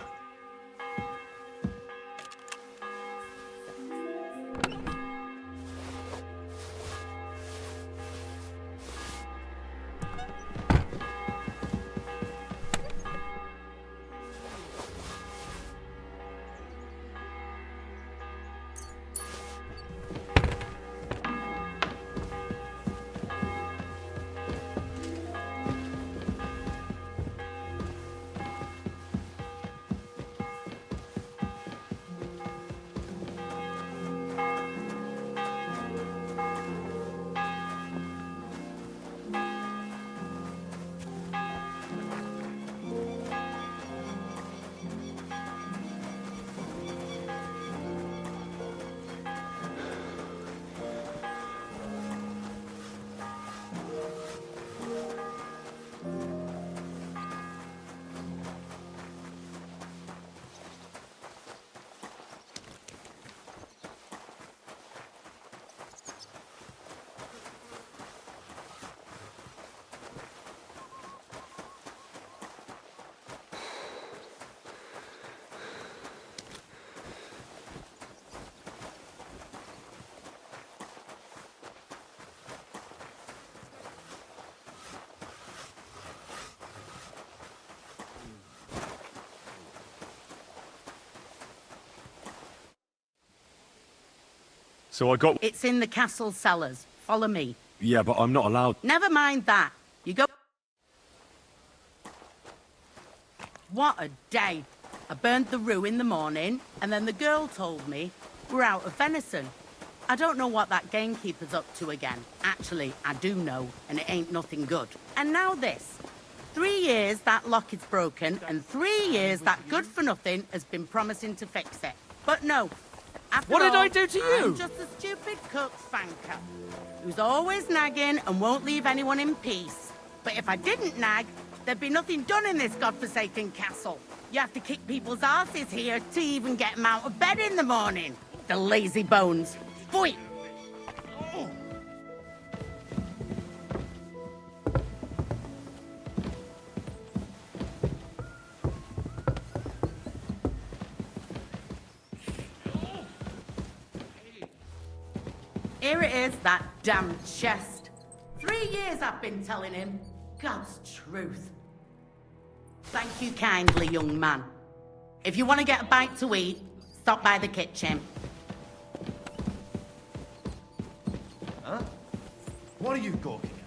Speaker 4: So I got...
Speaker 15: It's in the castle cellars. Follow me.
Speaker 4: Yeah, but I'm not allowed...
Speaker 15: Never mind that. You go... What a day. I burned the roux in the morning, and then the girl told me we're out of venison. I don't know what that gamekeeper's up to again. Actually, I do know, and it ain't nothing good. And now this. 3 years that lock is broken, and 3 years that good-for-nothing has been promising to fix it. But no. After
Speaker 16: What did
Speaker 15: all,
Speaker 16: I do to you?
Speaker 15: I'm just a stupid cook's fanker, who's always nagging and won't leave anyone in peace. But if I didn't nag, there'd be nothing done in this godforsaken castle. You have to kick people's asses here to even get them out of bed in the morning. The lazy bones. Pfui! Here it is, that damn chest. 3 years I've been telling him. God's truth. Thank you kindly, young man. If you want to get a bite to eat, stop by the kitchen.
Speaker 10: Huh? What are you gawking at?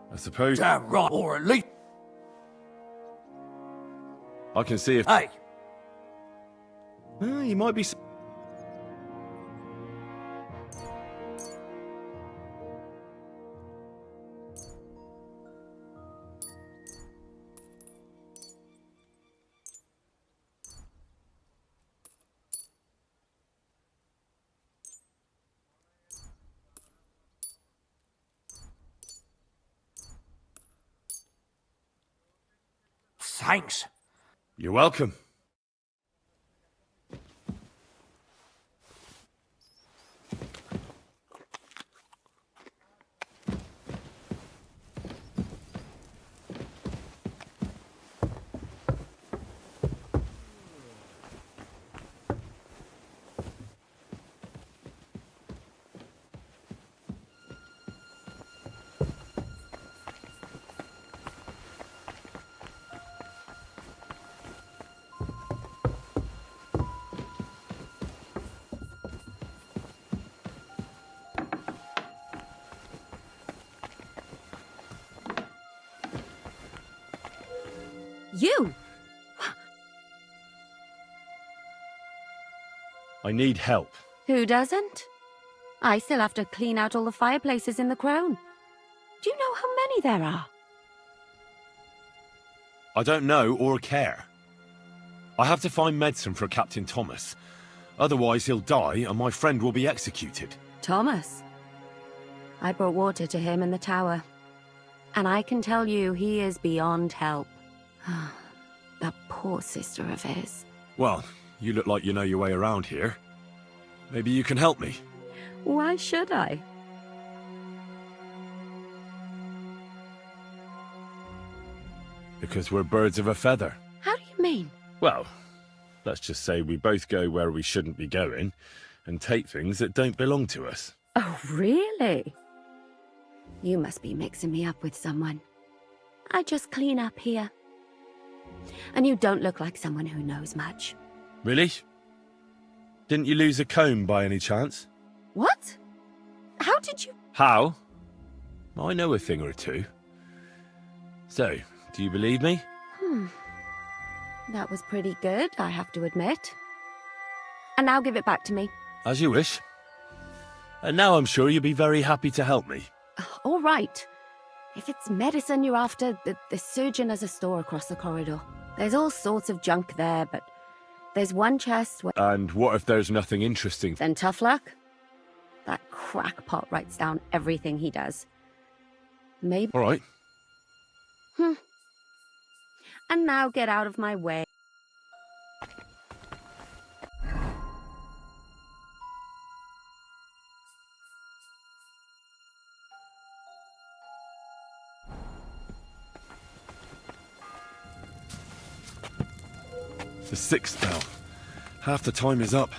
Speaker 4: I suppose...
Speaker 16: Damn right, or at least...
Speaker 4: I can see if...
Speaker 16: Hey!
Speaker 4: You might be...
Speaker 16: Thanks.
Speaker 4: You're welcome.
Speaker 2: You!
Speaker 4: I need help.
Speaker 2: Who doesn't? I still have to clean out all the fireplaces in the crown. Do you know how many there are?
Speaker 4: I don't know or care. I have to find medicine for Captain Thomas. Otherwise he'll die and my friend will be executed.
Speaker 2: Thomas? I brought water to him in the tower. And I can tell you he is beyond help. That poor sister of his.
Speaker 4: Well, you look like you know your way around here. Maybe you can help me.
Speaker 2: Why should I?
Speaker 4: Because we're birds of a feather.
Speaker 2: How do you mean?
Speaker 4: Well, let's just say we both go where we shouldn't be going and take things that don't belong to us.
Speaker 2: Oh, really? You must be mixing me up with someone. I just clean up here. And you don't look like someone who knows much.
Speaker 4: Really? Didn't you lose a comb by any chance?
Speaker 2: What? How did you...
Speaker 4: How? I know a thing or two. So, do you believe me?
Speaker 2: That was pretty good, I have to admit. And now give it back to me.
Speaker 4: As you wish. And now I'm sure you'll be very happy to help me.
Speaker 2: All right. If it's medicine you're after, the surgeon has a store across the corridor. There's all sorts of junk there, but there's one chest where...
Speaker 4: And what if there's nothing interesting?
Speaker 2: Then tough luck. That crackpot writes down everything he does. Maybe...
Speaker 4: All right.
Speaker 2: And now get out of my way.
Speaker 4: The 6th bell. Half the time is up.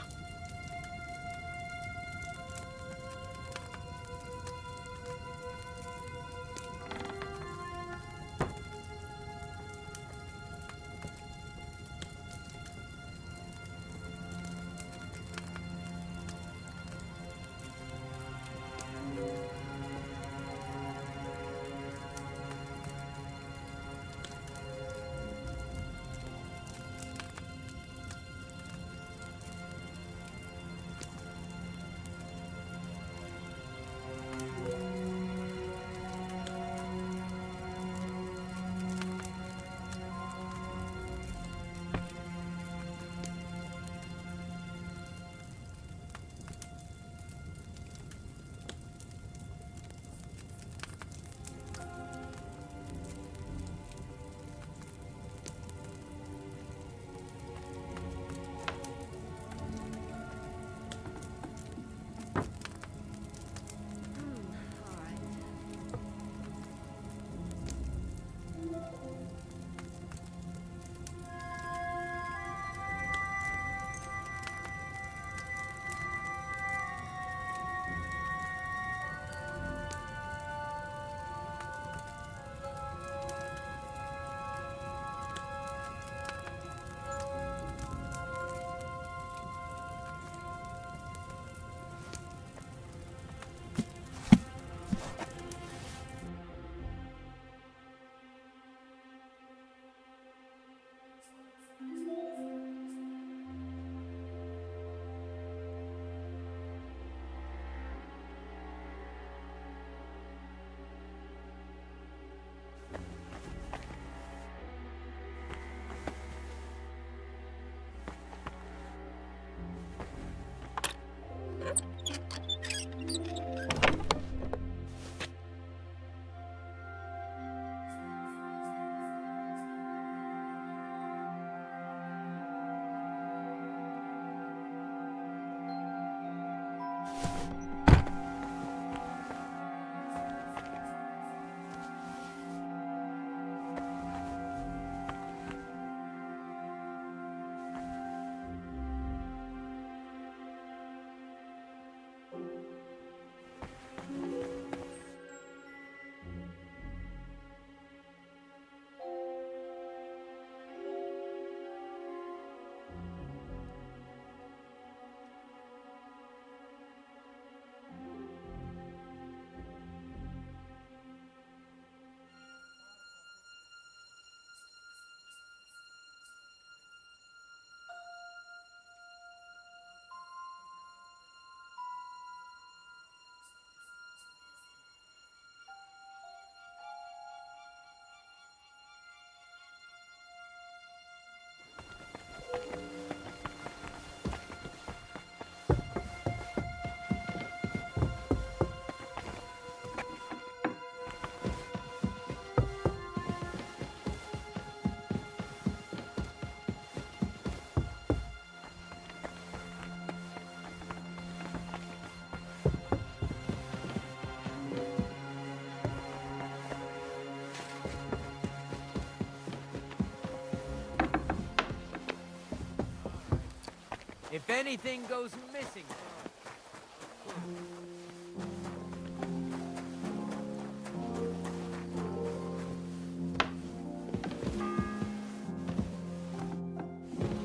Speaker 16: If anything goes missing...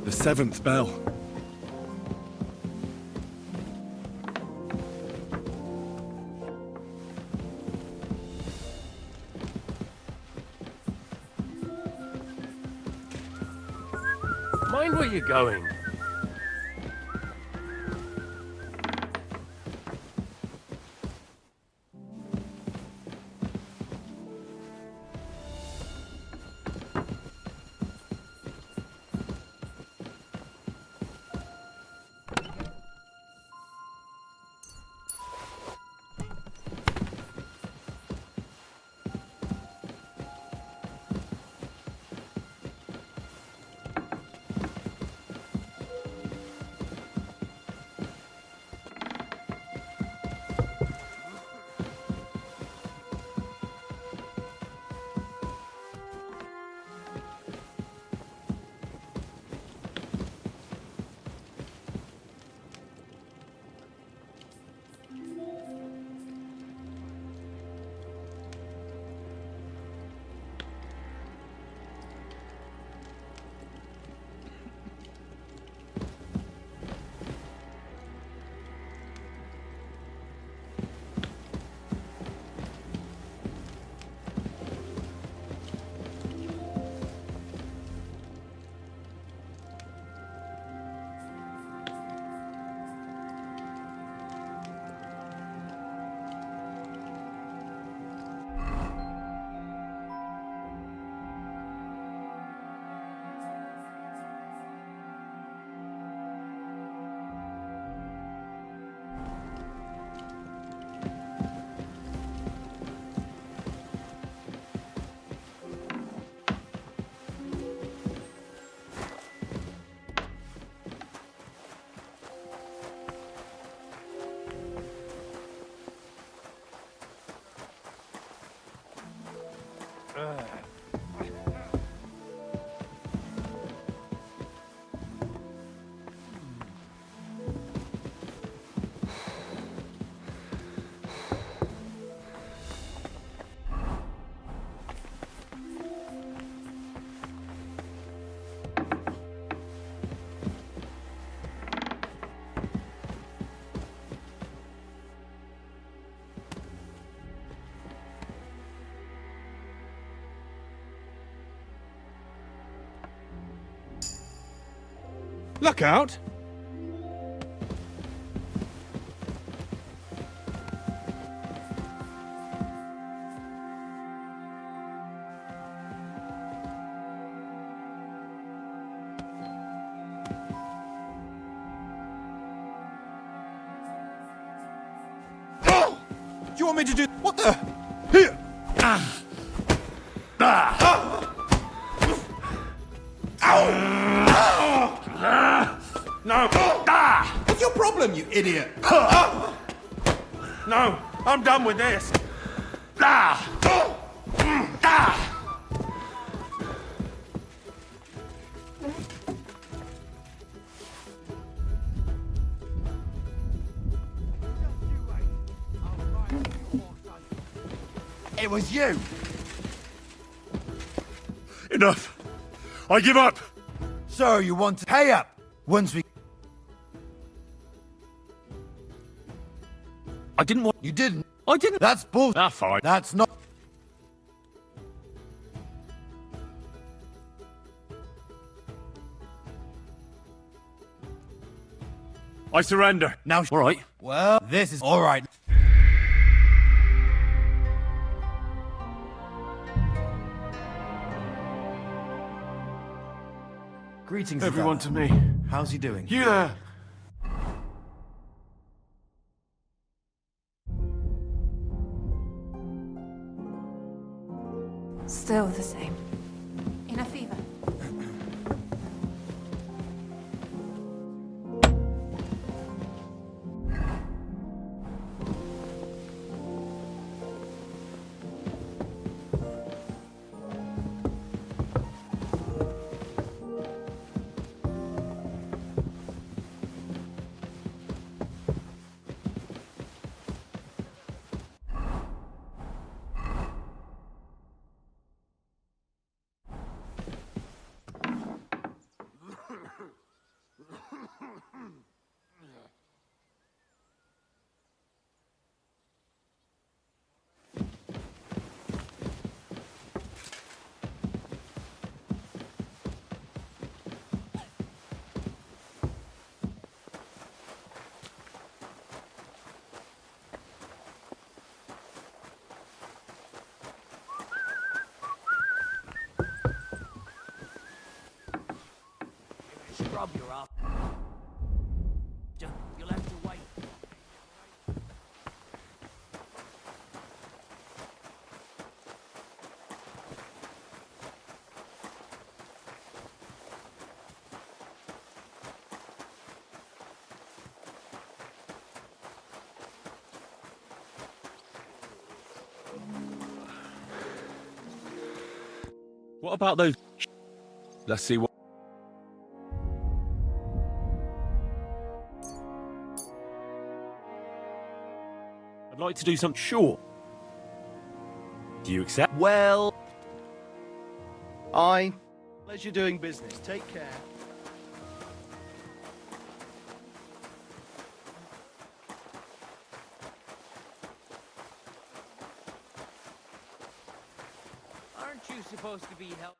Speaker 4: The 7th bell.
Speaker 21: Mind where you're going.
Speaker 12: Look out!
Speaker 10: Do you want me to do what the? Here.
Speaker 12: No!
Speaker 10: What's your problem, you idiot?
Speaker 12: No, I'm done with this.
Speaker 10: It was you.
Speaker 4: Enough. I give up.
Speaker 10: So you want to pay up once we...
Speaker 4: I didn't want...
Speaker 10: You didn't.
Speaker 4: I didn't...
Speaker 10: That's bull...
Speaker 4: That's fine.
Speaker 10: That's not...
Speaker 4: I surrender.
Speaker 10: Now...
Speaker 4: All right.
Speaker 10: Well, this is... All right. Greetings,
Speaker 12: Everyone
Speaker 10: Ivana.
Speaker 12: to me.
Speaker 10: How's he doing?
Speaker 12: You there?
Speaker 9: Still the same. In a fever.
Speaker 16: Scrub your up. You'll have to wait.
Speaker 4: What about those... Let's see what... I'd like to do something. Sure. Do you accept?
Speaker 1: Well, pleasure doing business. Take care.
Speaker 16: Aren't you supposed to be help?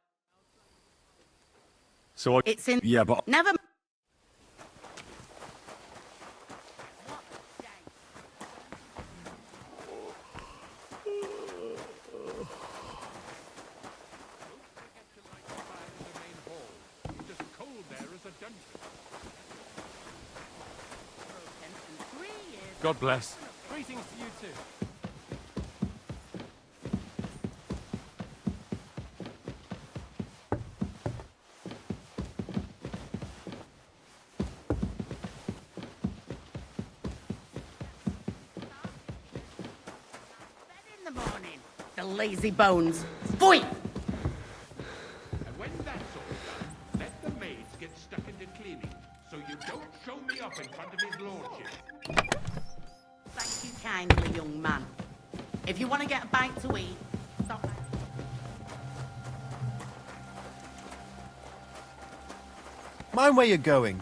Speaker 4: So I...
Speaker 15: It's in...
Speaker 4: Yeah, but...
Speaker 15: Never...
Speaker 21: God bless.
Speaker 8: Greetings to you too.
Speaker 15: In the morning. The lazy bones. Boy!
Speaker 11: And when that's all done, let the maids get stuck into cleaning, so you don't show me up in front of his lordship.
Speaker 15: Thank you kindly, young man. If you want to get a bite to eat, stop.
Speaker 10: Mind where you're going.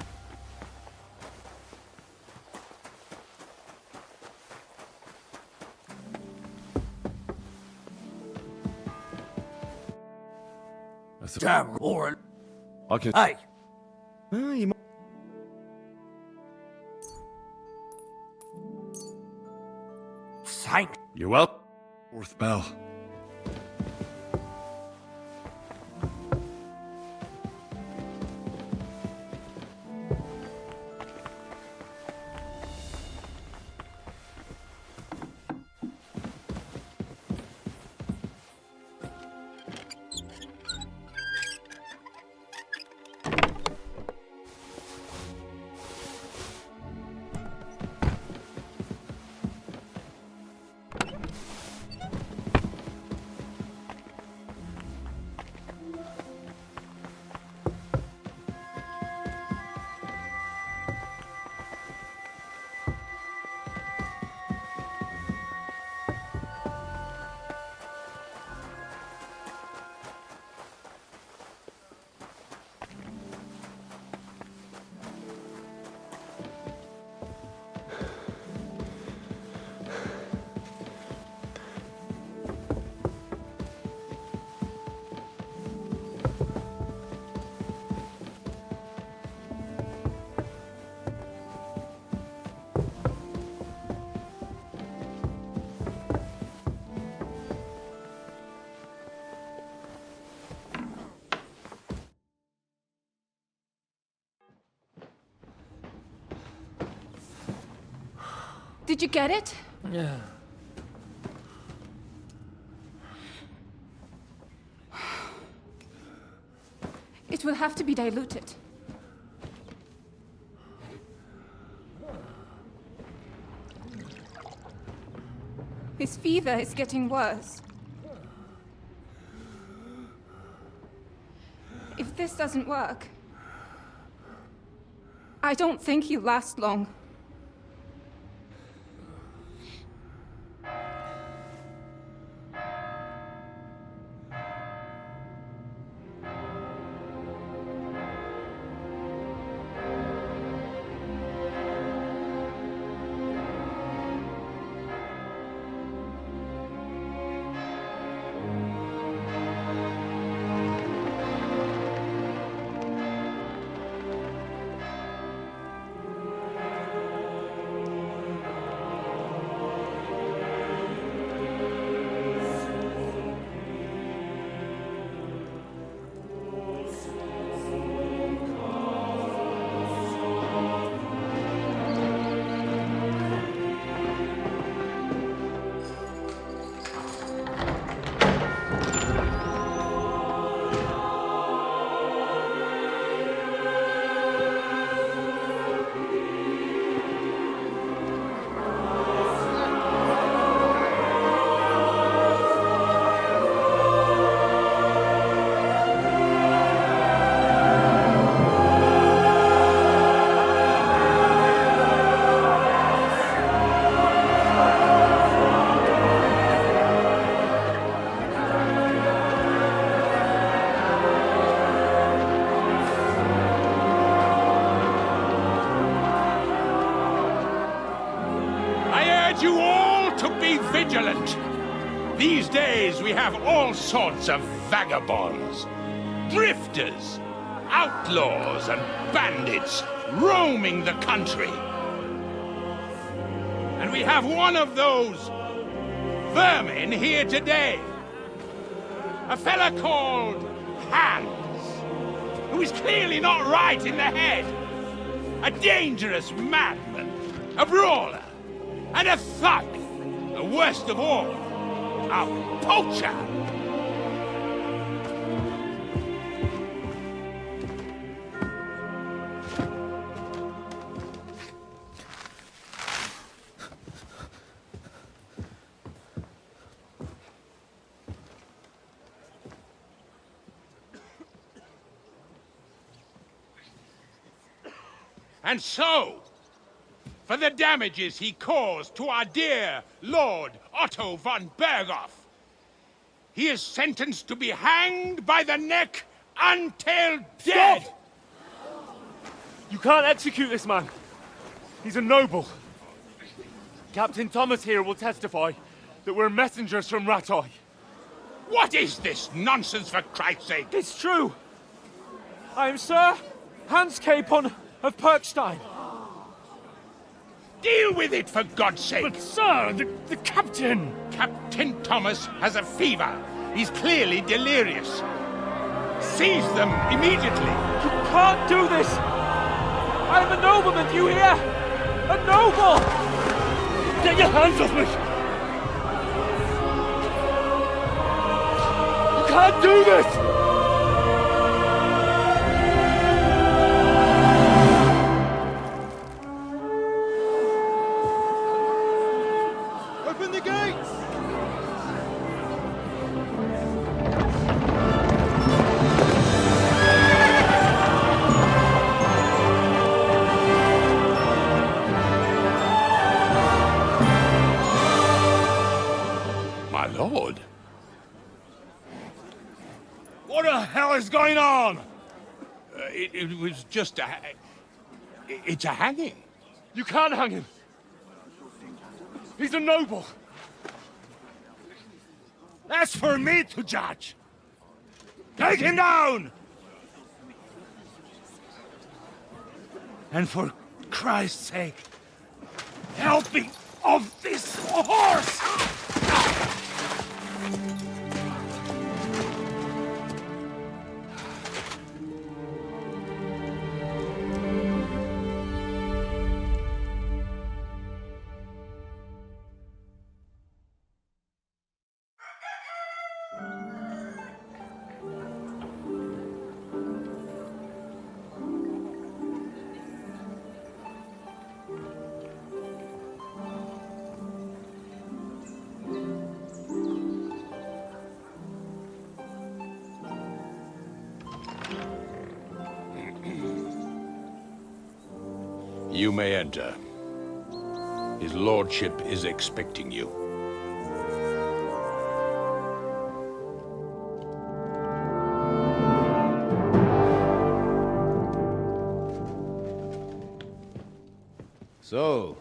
Speaker 16: Damn, Warren.
Speaker 4: I can...
Speaker 16: Hey,
Speaker 4: You
Speaker 16: Thank...
Speaker 4: You're welcome. Fourth bell.
Speaker 9: Did you get it?
Speaker 20: Yeah.
Speaker 9: It will have to be diluted. His fever is getting worse. If this doesn't work, I don't think he'll last long.
Speaker 11: You all to be vigilant. These days we have all sorts of vagabonds, drifters, outlaws and bandits roaming the country. And we have one of those vermin here today. A fella called Hans, who is clearly not right in the head. A dangerous madman, a brawler, and a thug, the worst of all, a poacher. And so, for the damages he caused to our dear Lord Otto von Berghoff, he is sentenced to be hanged by the neck until dead!
Speaker 20: Stop! You can't execute this man. He's a noble. Captain Thomas here will testify that we're messengers from Rattay.
Speaker 11: What is this nonsense, for Christ's sake?
Speaker 20: It's true. I am Sir Hans Capon of Perkstein.
Speaker 11: Deal with it, for God's sake!
Speaker 20: But, sir, the captain...
Speaker 11: Captain Thomas has a fever. He's clearly delirious. Seize them immediately.
Speaker 20: You can't do this! I am a nobleman, do you hear? A noble! Get your hands off me! You can't do this!
Speaker 8: Open the gates!
Speaker 11: My lord.
Speaker 4: What the hell is going on?
Speaker 11: It was just a... It's a hanging.
Speaker 20: You can't hang him. He's a noble.
Speaker 4: That's for me to judge. Take him down! And for Christ's sake, help me off this horse!
Speaker 11: You may enter. His lordship is expecting you.
Speaker 12: So,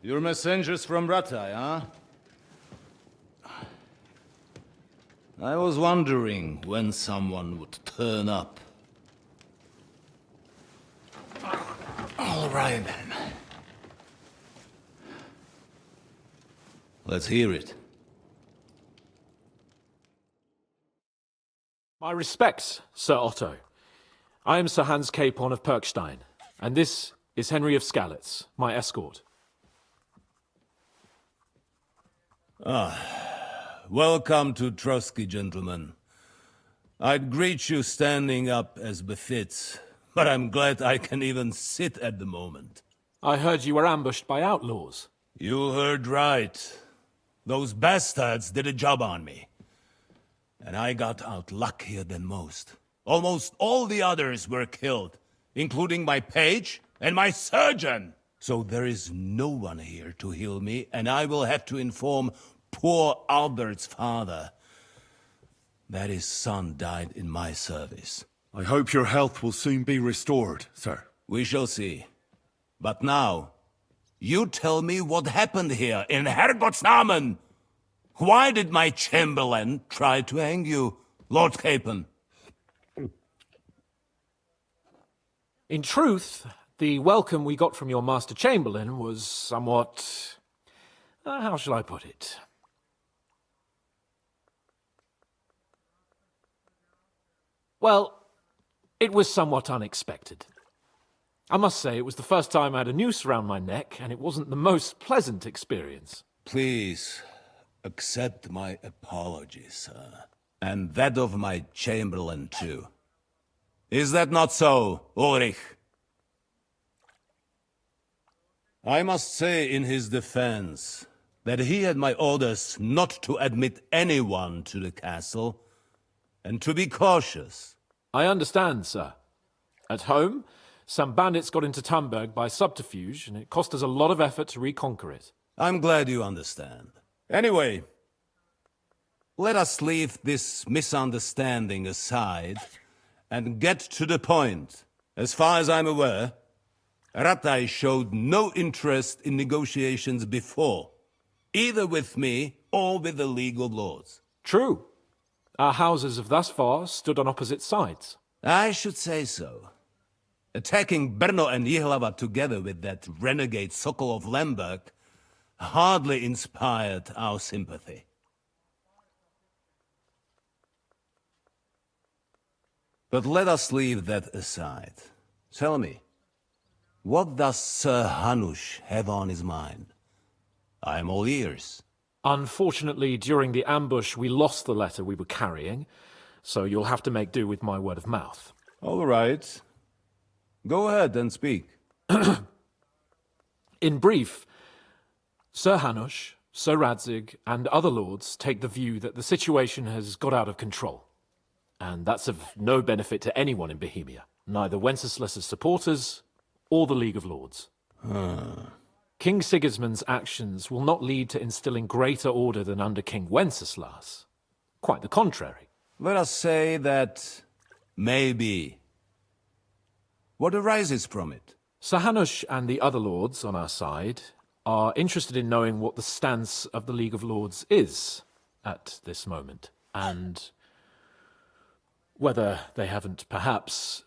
Speaker 12: you're messengers from Ratai, huh? I was wondering when someone would turn up. All right, then. Let's hear it.
Speaker 6: My respects, Sir Otto. I am Sir Hans Capon of Perkstein, and this is Henry of Skalitz, my escort.
Speaker 12: Welcome to Trotsky, gentlemen. I'd greet you standing up as befits, but I'm glad I can even sit at the moment.
Speaker 6: I heard you were ambushed by outlaws.
Speaker 12: You heard right. Those bastards did a job on me. And I got out luckier than most. Almost all the others were killed, including my page and my surgeon. So there is no one here to heal me, and I will have to inform poor Albert's father that his son died in my service.
Speaker 4: I hope your health will soon be restored, sir.
Speaker 12: We shall see. But now, you tell me what happened here in Herrgottsnamen. Why did my chamberlain try to hang you, Lord Capon?
Speaker 6: In truth, the welcome we got from your Master Chamberlain was somewhat... how shall I put it? Well, it was somewhat unexpected. I must say, it was the first time I had a noose around my neck, and it wasn't the most pleasant experience.
Speaker 12: Please, accept my apologies, sir. And that of my chamberlain, too. Is that not so, Ulrich? I must say in his defense that he had my orders not to admit anyone to the castle, and to be cautious.
Speaker 6: I understand, sir. At home, some bandits got into Tamberg by subterfuge, and it cost us a lot of effort to reconquer it.
Speaker 12: I'm glad you understand. Anyway, let us leave this misunderstanding aside and get to the point. As far as I'm aware, Ratai showed no interest in negotiations before, either with me or with the League of Lords.
Speaker 6: True. Our houses have thus far stood on opposite sides.
Speaker 12: I should say so. Attacking Brno and Jihlava together with that renegade Sokol of Lemberg hardly inspired our sympathy. But let us leave that aside. Tell me, what does Sir Hanush have on his mind? I am all ears.
Speaker 6: Unfortunately, during the ambush, we lost the letter we were carrying, so you'll have to make do with my word of mouth.
Speaker 12: All right. Go ahead and speak.
Speaker 6: In brief, Sir Hanush, Sir Radzig, and other lords take the view that the situation has got out of control. And that's of no benefit to anyone in Bohemia, neither Wenceslas's supporters or the League of Lords. King Sigismund's actions will not lead to instilling greater order than under King Wenceslas. Quite the contrary.
Speaker 12: Let us say that maybe. What arises from it?
Speaker 6: Sir Hanush and the other lords on our side are interested in knowing what the stance of the League of Lords is at this moment, and whether they haven't perhaps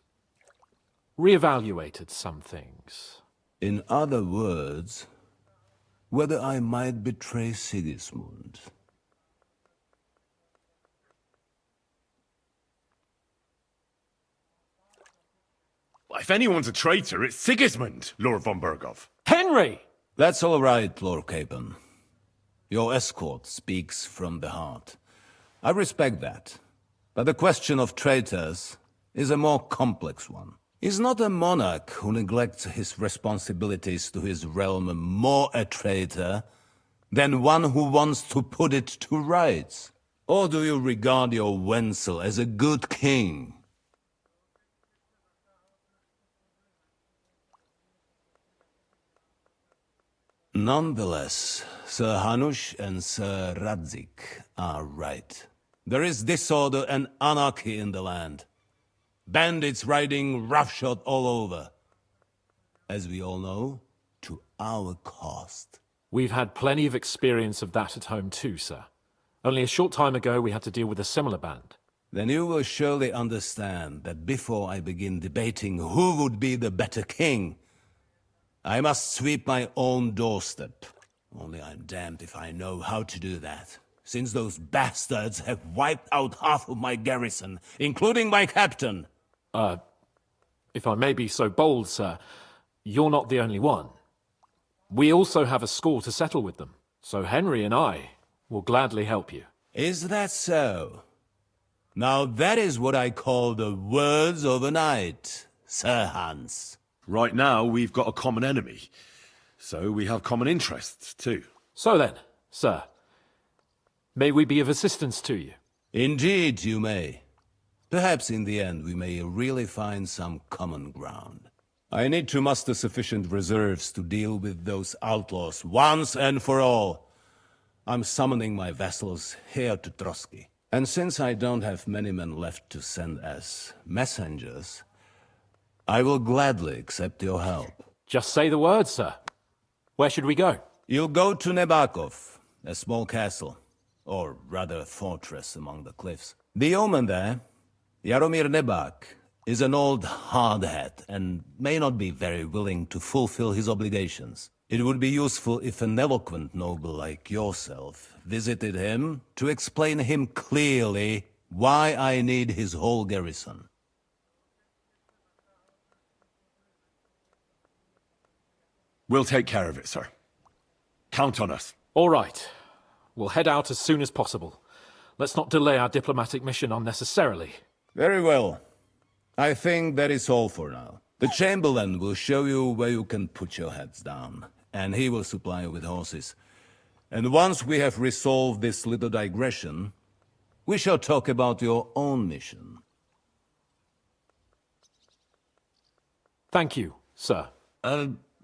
Speaker 6: reevaluated some things.
Speaker 12: In other words, whether I might betray Sigismund.
Speaker 4: If anyone's a traitor, it's Sigismund, Lord von Berghoff.
Speaker 6: Henry!
Speaker 12: That's all right, Lord Capon. Your escort speaks from the heart. I respect that. But the question of traitors is a more complex one. Is not a monarch who neglects his responsibilities to his realm more a traitor than one who wants to put it to rights? Or do you regard your Wenzel as a good king? Nonetheless, Sir Hanush and Sir Radzig are right. There is disorder and anarchy in the land. Bandits riding roughshod all over. As we all know, to our cost.
Speaker 6: We've had plenty of experience of that at home too, sir. Only a short time ago we had to deal with a similar band.
Speaker 12: Then you will surely understand that before I begin debating who would be the better king, I must sweep my own doorstep. Only I'm damned if I know how to do that, since those bastards have wiped out half of my garrison, including my captain.
Speaker 6: If I may be so bold, sir, you're not the only one. We also have a score to settle with them, so Henry and I will gladly help you.
Speaker 12: Is that so? Now that is what I call the words of a knight, Sir Hans.
Speaker 4: Right now, we've got a common enemy, so we have common interests too.
Speaker 6: So then, sir, may we be of assistance to you?
Speaker 12: Indeed, you may. Perhaps in the end we may really find some common ground. I need to muster sufficient reserves to deal with those outlaws once and for all. I'm summoning my vassals here to Trotsky. And since I don't have many men left to send as messengers, I will gladly accept your help.
Speaker 6: Just say the word, sir. Where should we go?
Speaker 12: You'll go to Nebakov, a small castle, or rather a fortress among the cliffs. The yeoman there, Jaromir Nebak, is an old hardhat and may not be very willing to fulfill his obligations. It would be useful if an eloquent noble like yourself visited him to explain him clearly why I need his whole garrison.
Speaker 4: We'll take care of it, sir. Count on us.
Speaker 6: All right. We'll head out as soon as possible. Let's not delay our diplomatic mission unnecessarily.
Speaker 12: Very well. I think that is all for now. The Chamberlain will show you where you can put your heads down, and he will supply you with horses. And once we have resolved this little digression, we shall talk about your own mission.
Speaker 6: Thank you, sir.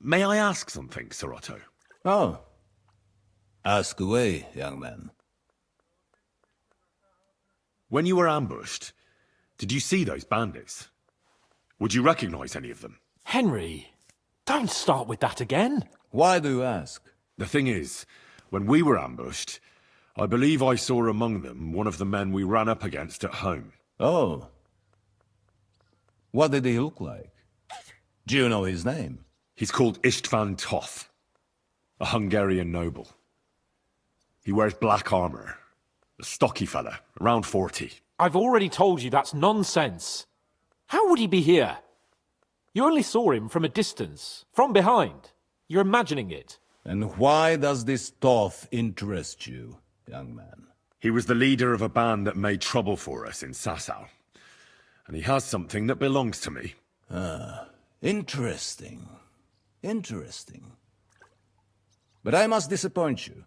Speaker 4: May I ask something, Sir Otto?
Speaker 12: Oh. Ask away, young man.
Speaker 4: When you were ambushed, did you see those bandits? Would you recognize any of them?
Speaker 6: Henry, don't start with that again.
Speaker 12: Why do you ask?
Speaker 4: The thing is, when we were ambushed, I believe I saw among them one of the men we ran up against at home.
Speaker 12: Oh. What did he look like? Do you know his name?
Speaker 4: He's called Istvan Toth, a Hungarian noble. He wears black armor. A stocky fella, around 40.
Speaker 6: I've already told you that's nonsense. How would he be here? You only saw him from a distance, from behind. You're imagining it.
Speaker 12: And why does this Toth interest you, young man?
Speaker 4: He was the leader of a band that made trouble for us in Sasau. And he has something that belongs to me.
Speaker 12: Ah, interesting. Interesting. But I must disappoint you.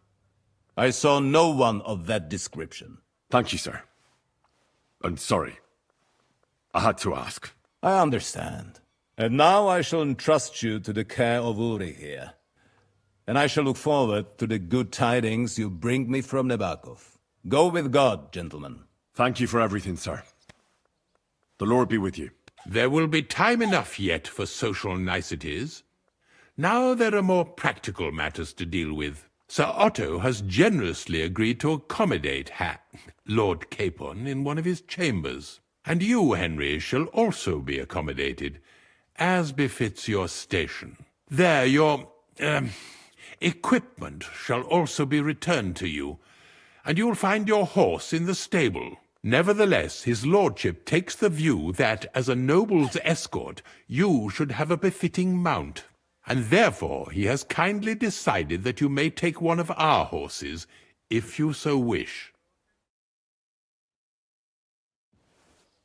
Speaker 12: I saw no one of that description.
Speaker 4: Thank you, sir. I'm sorry. I had to ask.
Speaker 12: I understand. And now I shall entrust you to the care of Uri here. And I shall look forward to the good tidings you bring me from Nebakov. Go with God, gentlemen.
Speaker 4: Thank you for everything, sir. The Lord be with you.
Speaker 11: There will be time enough yet for social niceties. Now there are more practical matters to deal with. Sir Otto has generously agreed to accommodate Lord Capon in one of his chambers. And you, Henry, shall also be accommodated, as befits your station. There, your equipment shall also be returned to you, and you'll find your horse in the stable. Nevertheless, his lordship takes the view that, as a noble's escort, you should have a befitting mount. And therefore he has kindly decided that you may take one of our horses, if you so wish.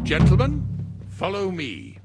Speaker 11: Gentlemen, follow me.